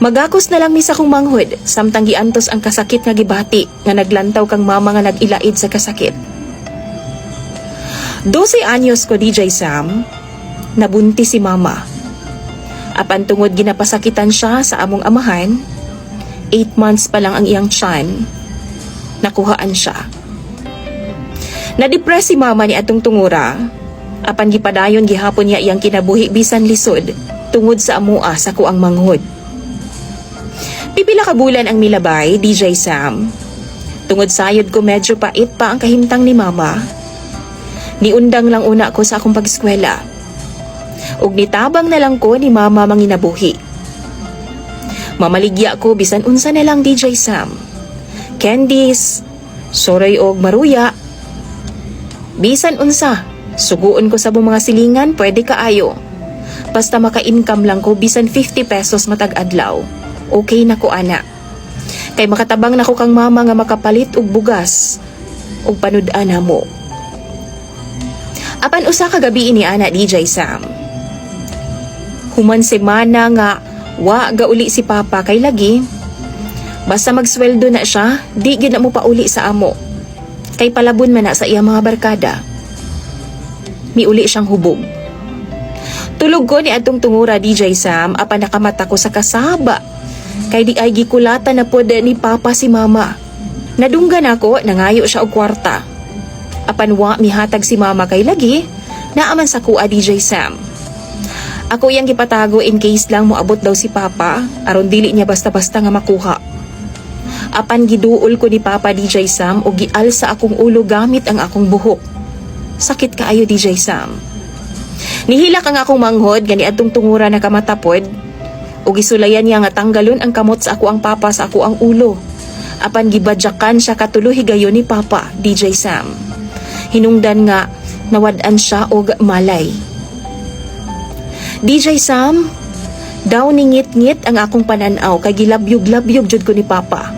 Magakos na lang mi sa kong manghod, samtang giantos ang kasakit nga gibati nga naglantaw kang mama nga nagilaid sa kasakit. 12 anyos ko DJ Sam, nabunti si mama. Apan tungod ginapasakitan siya sa among amahan, 8 months pa lang ang iyang tiyan, nakuhaan siya. Nadepress si mama ni atong tungura, apan gipadayon gihapon niya iyang kinabuhi bisan lisod tungod sa amua sa kuang manghod. Pipila ka bulan ang milabay, DJ Sam. Tungod sayod ko medyo pait pa ang kahimtang ni mama. Niundang lang una ko sa akong pag-eskwela. Ug nitabang na lang ko ni mama manginabuhi. Mamaligya ko bisan unsa na lang DJ Sam. Candies, soroy og maruya. Bisan unsa, suguon ko sa mga silingan, pwede kaayo. Basta maka-income lang ko bisan 50 pesos matag adlaw. Okay na ko ana. Kay makatabang na ko kang mama nga makapalit og bugas ug panud-an mo. Apan usa ka gabi ini ana DJ Sam. Human semana nga wa gauli si papa kay lagi. Basta magsweldo na siya, di gyud na mo pauli sa amo. Kay palabon man na sa iya mga barkada. Miuli siyang hubog. Tulog ko ni atong tungura DJ Sam apan nakamata ko sa kasaba. Kay di ay gikulatan na pod ni Papa si Mama. Nadunggan ako, nangayo siya og kwarta. Apan wa mihatag si Mama kay lagi, naaman sa kuha DJ Sam. Ako yang gipatago in case lang moabot daw si Papa, aron dili niya basta-basta nga makuha. Apan giduol ko ni Papa DJ Sam o gialsa akong ulo gamit ang akong buhok. Sakit kaayo DJ Sam. Nihilak ang akong manghod gani adtong tungura na kamatapod o gisulayan niya nga tanggalon ang kamot sa ako ang Papa sa ako ang ulo. Apan gibadyakan siya katulo higayon ni Papa DJ Sam. Hinungdan nga nawad-an siya og malay. DJ Sam, daw ningit-ngit ang akong pananaw kay gilabyog-labyog jud ko ni Papa.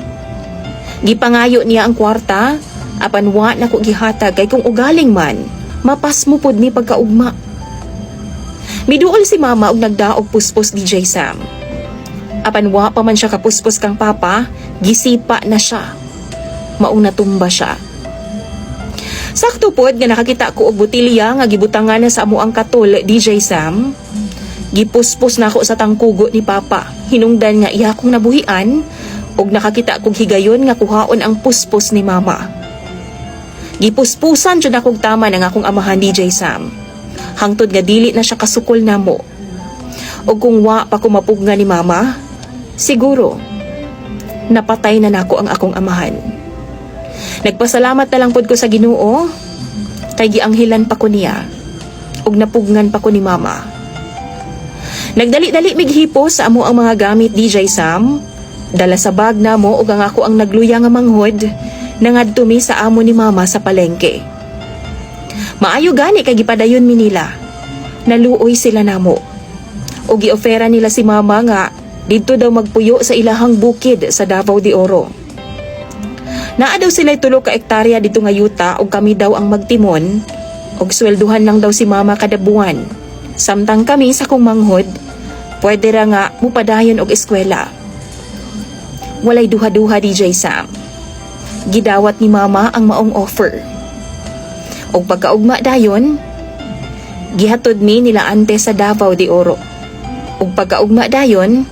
Gipangayo niya ang kwarta, apan wa na ko gihatag kay kung ugaling man, mapas mo pud ni pagkaugma. Miduol si Mama og nagdaog puspos DJ Sam. Apan wa pa man siya kapuspos kang Papa, gisipa na siya. Maong natumba siya. Sakto pod nga nakakita ko og botilya nga gibutangan na sa amo ang katol DJ Sam. Gipuspos na ako sa tangkugo ni Papa. Hinungdan nga iya kong nabuhian og nakakita kog higayon nga kuhaon ang puspos ni Mama. Gipuspusan jud akong tama ng akong amahan DJ Sam. Hangtod nga dili na siya kasukol namo. Og kung wa pa ko mapugna ni Mama, siguro napatay na nako ang akong amahan. Nagpasalamat na lang pod ko sa Ginoo kay gianghilan pa ko niya og napugnan pa ko ni Mama. Nagdali-dali mighipo sa amo ang mga gamit DJ Sam. Dala sa bag na mo ug ang ako ang nagluya nga manghod nangad tumi sa amo ni Mama sa palengke. Maayo gani kay gipadayon mi nila. Naluoy sila namo. O giofera nila si Mama nga didto daw magpuyo sa ilahang bukid sa Davao de Oro. Naa daw sila 3 ka ektarya dito nga yuta ug kami daw ang magtimon ug swelduhan lang daw si Mama kada buwan. Samtang kami sa kong manghod, pwede ra nga mupadayon og eskwela. Walay duha-duha DJ Sam. Gidawat ni Mama ang maong offer. Og pagkaugma dayon, gihatod mi nila ante sa Davao de Oro. Og pagkaugma dayon,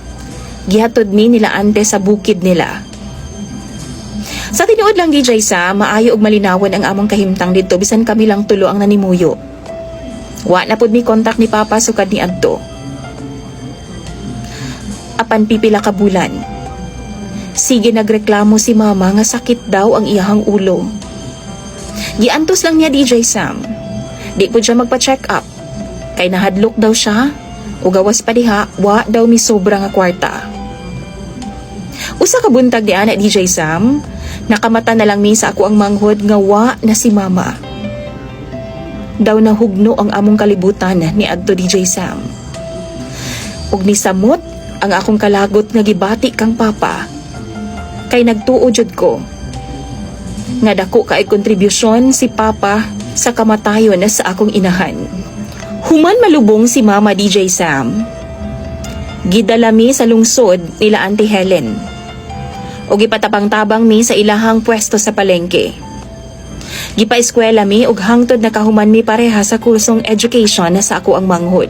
gihatod mi nila ante sa bukid nila. Sa tinuod lang DJ Sam, maayo og malinawan ang among kahimtang dito bisan kami lang tulo ang nanimuyo. Wa na pod mi kontak ni Papa sukad ni adto. Apan pipila ka bulan. Sige nagreklamo si Mama nga sakit daw ang iyahang ulo. Giantos lang niya DJ Sam. Di po siya magpa-check up. Kay nahadlok daw siya o gawas pa diha, wa daw mi sobra nga kwarta. Usa ka buntag di ana DJ Sam, nakamata na lang mi sa ako ang manghod nga wa na si Mama. Daw nahugno ang among kalibutan ni adto DJ Sam. Ug nisamot ang akong kalagot nga gibati kang Papa. Kay nagtuo jud ko nga dako kay kontribusyon si Papa sa kamatayon na sa akong inahan. Human malubong si Mama DJ Sam, gidala mi sa lungsod nila Auntie Helen. O gipatabang-tabang mi sa ilahang pwesto sa palengke. Gipa-eskwela mi ug hangtod nakahuman mi pareha sa kursong education na sa ako ang manghod.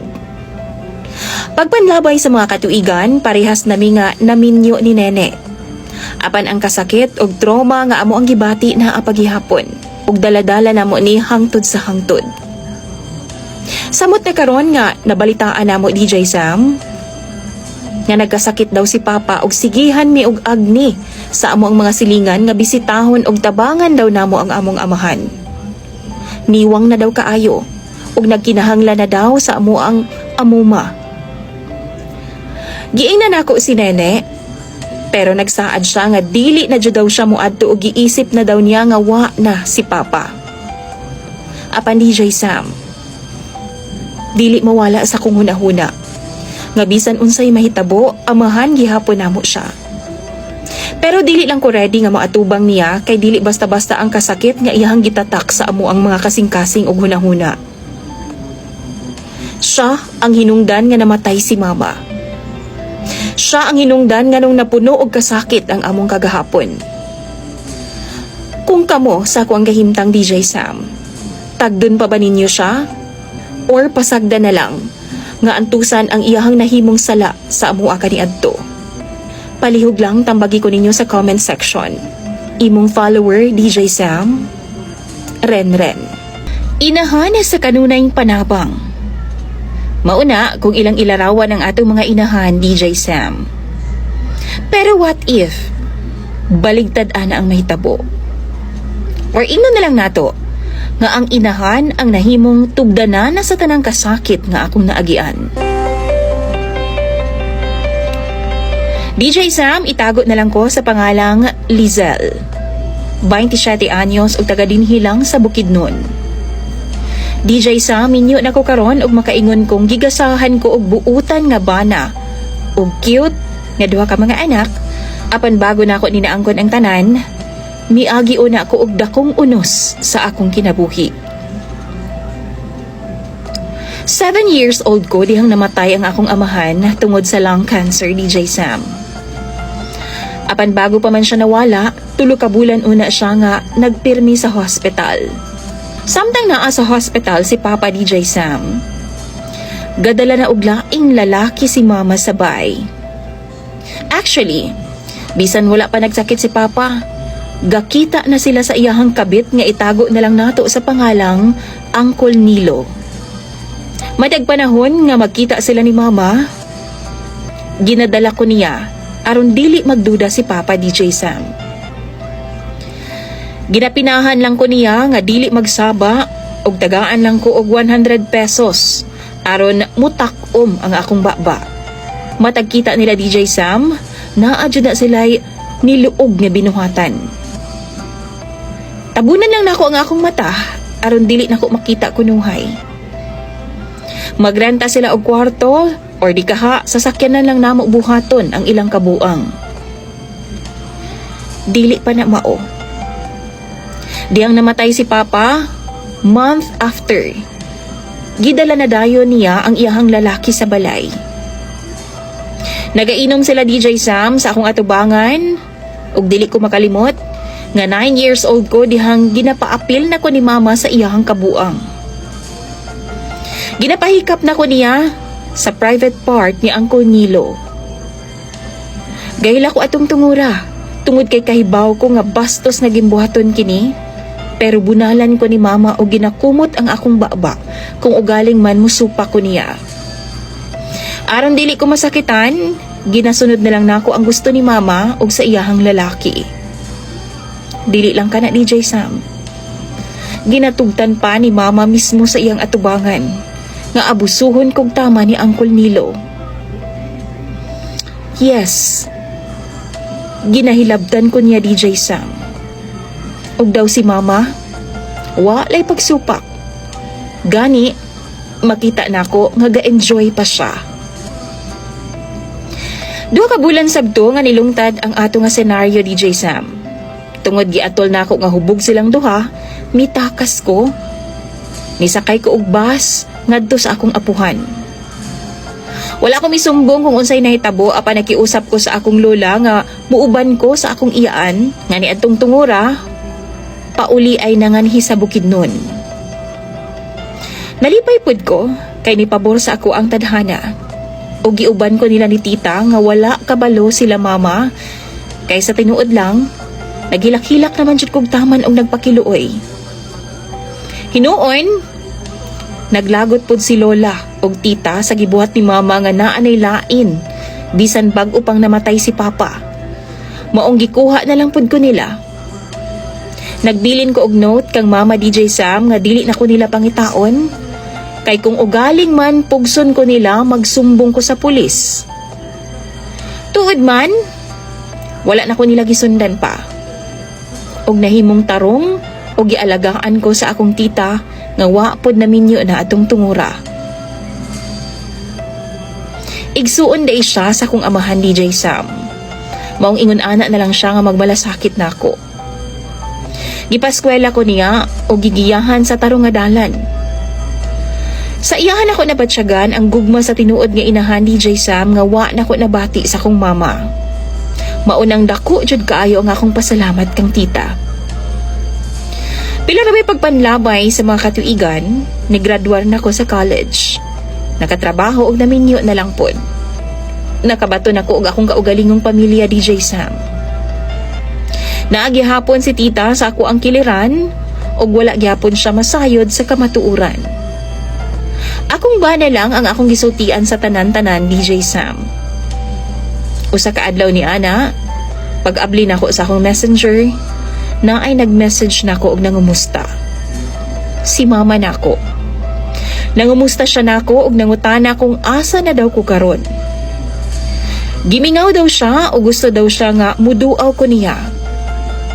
Pagpanlabay sa mga katuigan, parehas nami nga naminyo ni Nene. Apan ang kasakit ug trauma nga amo ang gibati na apagihapon ug daladala namo ni hangtod sa hangtod. Samot na karon nga nabalitaan namo DJ Sam nga nagkasakit daw si Papa ug sigihan mi og agni sa amo ang mga silingan nga bisitahon og tabangan daw namo ang among amahan. Niwang na daw kaayo ug nagkinahanglan na daw sa amo ang amuma. Giingnan nako si Nene pero nagsaad siya nga dili na jud daw siya moadto og giisip na daw niya nga wa na si Papa. Apan DJ Sam, dili mawala sa kong hunahuna nga bisan unsay mahitabo, amahan gihapon namo siya. Pero dili lang ko ready nga maatubang niya kay dili basta-basta ang kasakit nga iyang gitatak sa amo ang mga kasing-kasing og hunahuna. Siya ang hinungdan nga namatay si Mama. Siya ang hinungdan nga nung napuno og kasakit ang among kagahapon. Kung kamo sa akong gahimtang DJ Sam. Tagdun pa ba ninyo siya? Or pasagda na lang nga antusan ang iyahang nahimong sala sa amua kaniadto? Palihog lang tambagi ko ninyo sa comment section. Imong follower DJ Sam, Renren. Inahan sa kanunayng panabang. Mauna kung ilang ilarawan ang atong mga inahan DJ Sam. Pero what if baligtad ana ang mahitabo? Or ingnon na lang nato nga ang inahan ang nahimong tugdanan na sa tanang kasakit nga akong naagian. DJ Sam, itago na lang ko sa pangalang Lizelle. 27 anyos ug taga dinhi lang sa Bukidnon. DJ Sam, minyo na ko karon og makaingon kong gigasahan ko og buutan nga bana og cute nga duha ka mga anak. Apan bago na ako ninaangkon ang tanan, miagi una ko og dakong unos sa akong kinabuhi. 7 years old ko dihang namatay ang akong amahan tungod sa lung cancer, DJ Sam. Apan bago pa man siya nawala, 3 ka bulan una siya nga nagpirmi sa hospital. Samtang naa sa hospital si Papa DJ Sam, gadala na og laing lalaki si Mama sabay. Actually, bisan wala pa nagsakit si Papa, gakita na sila sa iyahang kabit nga itago na lang nato sa pangalang Uncle Nilo. Matag panahon nga magkita sila ni Mama, ginadala ko niya aron dili magduda si Papa DJ Sam. Ginapinahan lang ko niya nga dili magsaba og tagaan lang ko og 100 pesos aron mutakom ang akong baba. Matag kita nila DJ Sam, naadyo na sila'y niluog nga binuhatan. Tabunan lang nako ang akong mata aron dili nako makita kunuhay. Magrenta sila og kwarto or di kaha sasakyanan lang namo buhaton ang ilang kabuang. Dili pa na mao. Diyang namatay si Papa, month after, gidala na dayon niya ang iyahang lalaki sa balay. Nagainom sila DJ Sam sa akong atubangan ug dili ko makalimot nga 9 years old ko dihang ginapaapil na ko ni Mama sa iyahang kabuang. Ginapahikap na ko niya sa private part ni Uncle Nilo. Gahila ko atong tungura tungod kay kahibaw ko nga bastos na gimbuhaton kini, pero bunalan ko ni Mama o ginakumot ang akong baba kung ugaling man musupa ko niya. Aron dili ko masakitan, ginasunod na lang nako ang gusto ni Mama og sa iyahang lalaki. Dili lang kana DJ Sam. Ginatugtan pa ni Mama mismo sa iyang atubangan nga abusuhon kog tama ni Uncle Nilo. Yes, ginahilabtan ko niya DJ Sam. Og daw si Mama, walay pagsupak. Gani, makita nako nga ga-enjoy pa siya. 2 ka bulan sabto nga nilungtad ang ato nga senaryo DJ Sam. Tungod giatol nako nga hubog silang duha, mitakas ko. Nisakay ko og bus ngadto sa akong apuhan. Wala ko misumbong kung unsay nahitabo apan nakiusap ko sa akong lola nga muuban ko sa akong iyaan nga niadtong tungura pauli ay nanganhi sa Bukidnon. Nalipay pud ko kay nipabor sa ako ang tadhana. O giuban ko nila ni tita nga wala kabalo sila Mama kay sa tinuod lang naghilak-hilak naman jud kog taman og nagpakiluoy. Hinuon, naglagot pud si lola og tita sa gibuhat ni Mama nga naanay lain bisan bag-o pang namatay si Papa. Maong gikuha na lang pud ko nila. Nagbilin ko og note kang Mama DJ Sam nga dili na ko nila pangitaon kay kung ugaling man pugson ko nila magsumbong ko sa pulis. Tuod man, wala na ko nila gisundan pa. Og nahimong tarong o gialagaan ko sa akong tita nga wapod na minyo na atong tungura. Igsuon day siya sa akong amahan DJ Sam. Maong ingon ana na lang siya nga magmalasakit nako. Gipaskwela ko niya o gigiyahan sa tarong nga dalan. Sa iyahan ako nabatsyagan ang gugma sa tinuod nga inahan DJ Sam nga wa na ko nabati sa akong mama. Maunang dako jud kaayo ang akong pasalamat kang tita. Pila na may pagpanlabay sa mga katuigan, nigraduar na ko sa college. Nakatrabaho og naminyo na lang pod. Nakabato na ko og akong kaugalingong pamilya, DJ Sam. Naagyahapon si tita sa ako ang kiliran og wala gyapon siya masayod sa kamatuuran. Akong bana lang ang akong gisultian sa tanan-tanan, DJ Sam. Usa ka adlaw ni ana, pag-abli nako sa akong messenger, na ay nag-message nako og nangumusta. Si mama nako. Nangumusta siya nako og nangutana kung asa na daw ko karon. Gimingaw daw siya o gusto daw siya nga muduaw ko niya.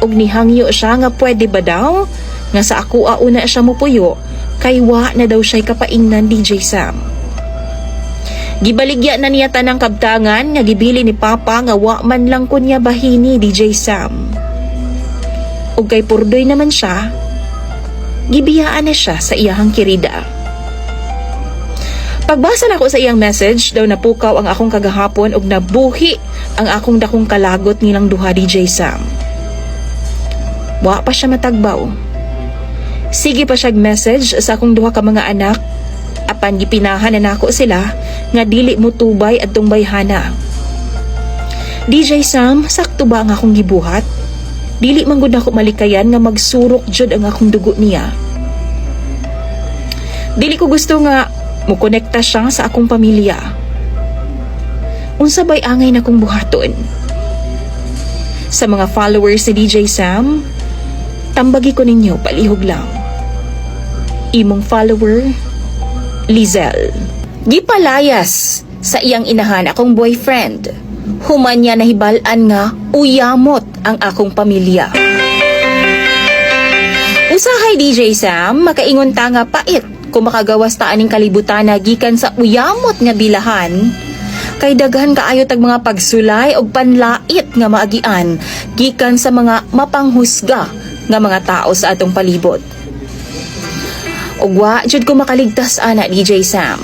Og nihangyo siya nga pwede ba daw nga sa ako una siya mupuyo kay wa na daw siya'y kapaingnan, DJ Sam. Gibaligya na niya tanang kabtangan nga gibili ni Papa nga wa man lang ko niya bahini, DJ Sam. Og kay purdoy naman siya, gibiyaan na siya sa iyahang kirida. Pagbasa na ko sa iyang message, daw napukaw ang akong kagahapon og nabuhi ang akong dakong kalagot nilang duha, DJ Sam. Wa pa siya matagbaw. Sige pa siya message sa akong duha ka mga anak, apan gipinahan na nako sila nga dili mo tubay adtong bayhana. DJ Sam, sakto ba ang akong gibuhat? Dili man gud ako malikayan nga magsurok jud ang akong dugo niya. Dili ko gusto nga mukonekta siya sa akong pamilya. Unsa bay angay na kong buhaton? Sa mga followers ni DJ Sam, tambagi ko ninyo palihog lang. Imong follower, Lizelle. Gipalayas sa iyang inahan akong boyfriend. Human niya nahibalan nga uyamot ang akong pamilya. Usahay, DJ Sam, makaingon ta nga pait kung makagawas ta aning kalibutan na gikan sa uyamot nga bilahan. Kay daghan kaayo tag mga pagsulay og panlait nga maagian gikan sa mga mapanghusga nga mga tao sa atong palibot. Og wa jud ko makaligtas ana, DJ Sam.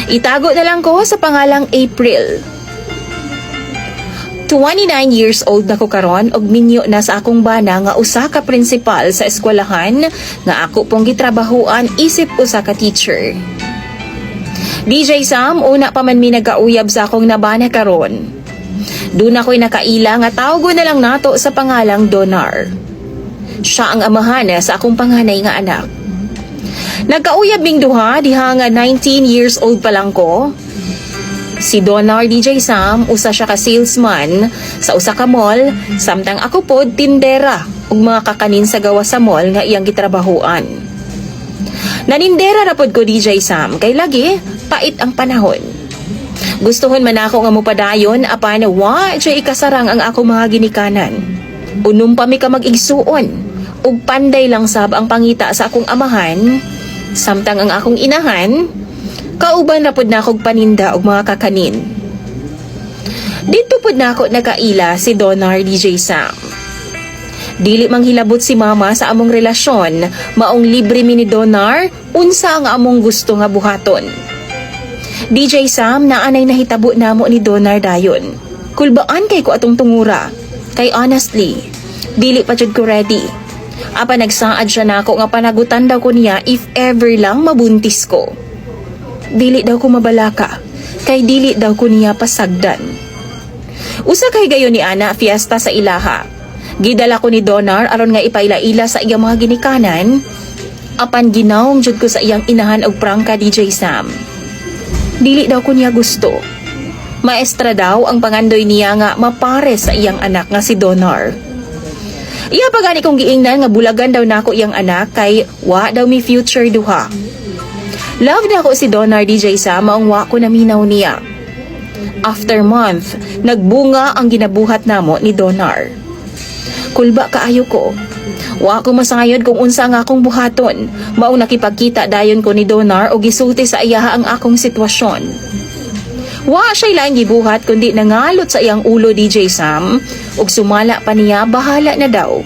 Itago na lang ko sa pangalang April. 29 years old na ko karon og minyo na sa akong bana nga usa ka principal sa eskwelahan nga ako pong gitrabahuan isip usa ka teacher. DJ Sam, una pa man mi nagauyab sa akong nabana karon. Doon ako'y nakaila nga tawgo na lang nato sa pangalang Donar. Siya ang amahan sa akong panganay nga anak. Nagkauyab ming duha diha nga 19 years old pa lang ko. Si Donar, DJ Sam, usa siya ka salesman sa usa ka mall, samtang ako pod tindera ug mga kakanin sa gawa sa mall nga iyang gitrabahuan. Nanindera ra pod ko, DJ Sam, kay lagi pait ang panahon. Gustuhon man ako nga mopadayon apan wa jay ikasarang ang ako mga ginikanan. Unom pa mi ka mag-igsuon ug panday lang sab ang pangita sa akong amahan, samtang ang akong inahan kauban na pod na akong paninda og mga kakanin. Dito pod na ako nakaila si Donar, DJ Sam. Dili mang hilabot si mama sa among relasyon, maong libre mi ni Donar unsa ang among gusto nga buhaton. DJ Sam, naanay nahitabo namo ni Donar dayon. Kulbaan kay ko atong tungura. Kay honestly, dili pa jud ko ready. Apa nagsaad siya nako nga panagutan daw ko niya if ever lang mabuntis ko. Dili daw ko mabalaka, kay dili daw ko niya pasagdan. Usa kay gayon ni ana fiesta sa ilaha. Gidala ko ni Donar aron nga ipaila-ila sa iyang mga ginikanan. Apan ginawong jud ko sa iyang inahan og prangka, DJ Sam. Dili daw ko niya gusto. Maestra daw ang pangandoy niya nga mapare sa iyang anak nga si Donar. Iya pa gani kong giingnan nga bulagan daw nako iyang anak kay wa daw mi future duha. Love na ako si Donar, DJ Sam, maong wa ko naminaw niya. After month, nagbunga ang ginabuhat namo ni Donar. Kulba kaayo ko. Wa ko masangayod kung unsa nga akong buhaton. Maong nakipagkita dayon ko ni Donar o gisulti sa iyaha ang akong sitwasyon. Wa siya'y laing gibuhat kundi nangalot sa iyang ulo, DJ Sam, ug sumala pa niya bahala na daw.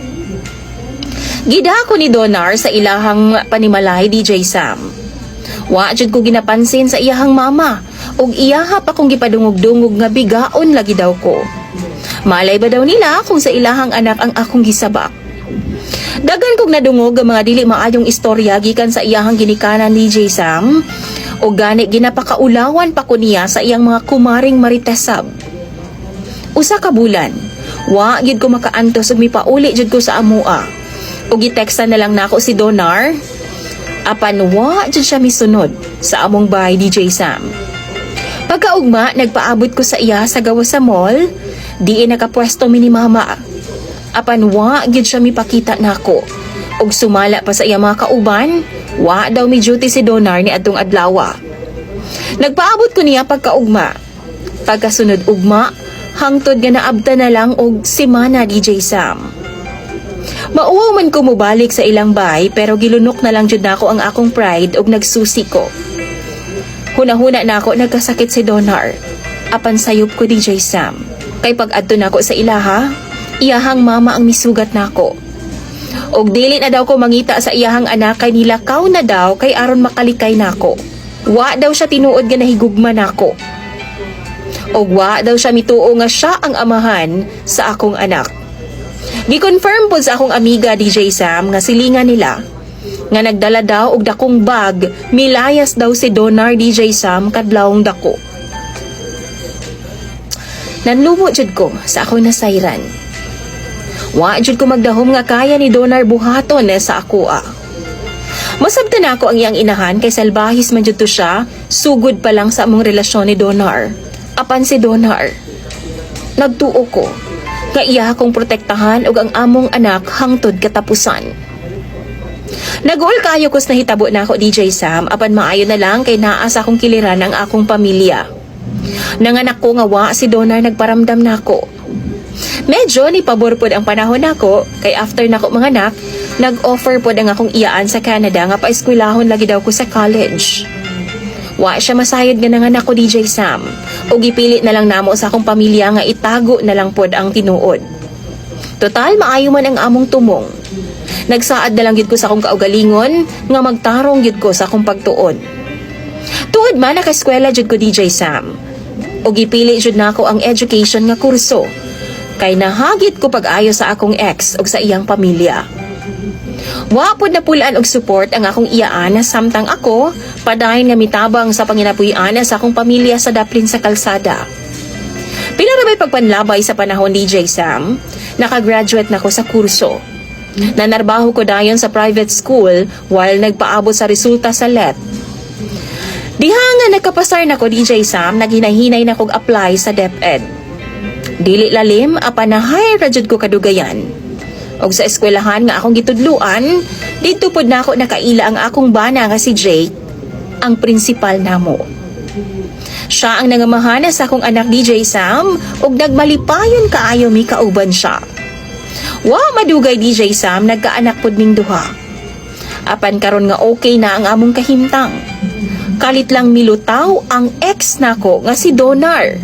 Gida ko ni Donar sa ilahang panimalay, DJ Sam. Wa jud ko ginapansin sa iyahang mama ug iyaha pa kong gipadungog-dungog nga bigaon lagi daw ko. Malay ba daw nila kung sa ilahang anak ang akong gisabak? Dagan kog nadungog ang mga dili maayong istorya gikan sa iyahang ginikanan ni DJ Sam o gani ginapakaulawan pa ko niya sa iyang mga kumaring maritesab. Usa ka bulan, wa gid ko makaantos ug mipauli jud ko sa amua. O gitextan na lang nako si Donar. Apan wa jud siya misunod sa among bahay DJ Sam. Pagkaugma, nagpaabot ko sa iya sa gawa sa mall, diin nakapwesto mi ni mama. Apan wa gid siya mipakita nako. Og sumala pa sa iya mga kauban, wa daw mi duty si Donar ni adtong adlaw. Nagpaabot ko niya pagkaugma. Pagkasunod ugma, hangtod nga naabta na lang og semana DJ Sam. Mauwaw man ko mubalik sa ilang bay pero gilunok na lang jud nako ang akong pride og nagsusi ko. Huna-huna nako nagkasakit si Donar. Apan sayop ko DJ Sam. Kay pag adto nako sa ilaha, iyahang mama ang misugat nako. Og dili na daw ko mangita sa iyahang anak kay nilakaw na daw kay aron makalikay nako. Wa daw siya tinuod nga nahigugma nako. Og wa daw siya mituo nga siya ang amahan sa akong anak. Gi-confirm po sa akong amiga DJ Sam nga silingan nila nga nagdala daw og dakong bag, milayas daw si Donar DJ Sam kadlawong dako. Nanlumo jud ko sa akong nasayran. Wa jud ko magdahom nga kaya ni Donar buhaton sa ako. Masabtan ako ang iyang inahan kay salbahis man jud to siya, sugod pa lang sa among relasyon ni Donar. Apan si Donar, nagtuo ko nga iya akong protektahan og ang among anak hangtod katapusan. Nag-ul kayo kos nahitabo na ako DJ Sam, apan maayo na lang kay naa sa akong kiliran ang akong pamilya. Nanganak ko nga wa si Donar nagparamdam nako. Medyo ni pabor pod ang panahon nako kay after nako manganak, nag-offer pod ang akong iyaan sa Canada nga paeskwelahon lagi daw ko sa college. Wa siya masayod nga nanganak ko DJ Sam. O gipilit na lang namo sa akong pamilya nga itago na lang pod ang tinuod. Total maayo man ang among tumong. Nagsaad na lang gid ko sa akong kaugalingon nga magtarong gid ko sa akong pagtuon. Tuod man naka-eskwela jud ko DJ Sam. O gipili jud nako ang education nga kurso. Kay nahagit ko pag-ayo sa akong ex og sa iyang pamilya. Wa pod napulaan og support ang akong iyaan na samtang ako padayon nga mitabang sa panginapuy-an sa akong pamilya sa daplin sa kalsada. Pinarabay pagpanlabay sa panahon DJ Sam, nakagraduate na ko sa kurso. Nanarbaho ko dayon sa private school while nagpaabot sa resulta sa LET. Diha nga nagkapasar na ko DJ Sam, naghinahinay na kog apply sa DepEd. Dili lalim, apan na-hire jud ko kadugayan. Og sa eskwelahan nga akong gitudluan, dito pod nako nakaila ang akong bana nga si Jake, ang principal namo. Siya ang nangamahana sa akong anak DJ Sam, og nagmalipayon kaayo mi kauban siya. Wa madugay DJ Sam, nagkaanak pod ning duha. Apan karon nga okay na ang among kahimtang. Kalit lang milutaw ang ex nako nga si Donar.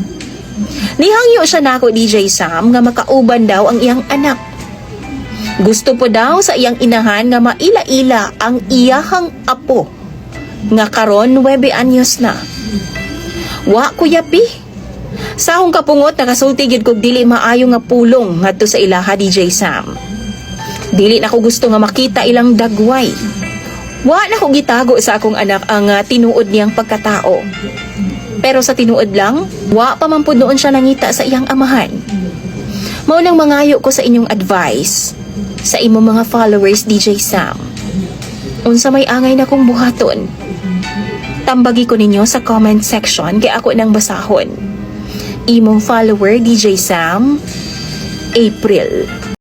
Nihangyo siya nako DJ Sam nga makauban daw ang iyang anak. Gusto po daw sa iyang inahan nga maila-ila ang iyahang apo nga karon 9 anyos na. Wa kuya pi. Sa akong kapungot nakasulti gid kog dili maayo nga pulong ngadto sa ilaha DJ Sam. Dili na ko gusto nga makita ilang dagway. Wa na ko gitago sa akong anak ang tinuod niyang pagkatao. Pero sa tinuod lang, wa pa man pud noon siya nangita sa iyang amahan. Mao nang mangayo ko sa inyong advice sa imong mga followers DJ Sam. Unsa may angay na kong buhaton? Tambagi ko ninyo sa comment section kay ako nang basahon. Imong follower DJ Sam, April.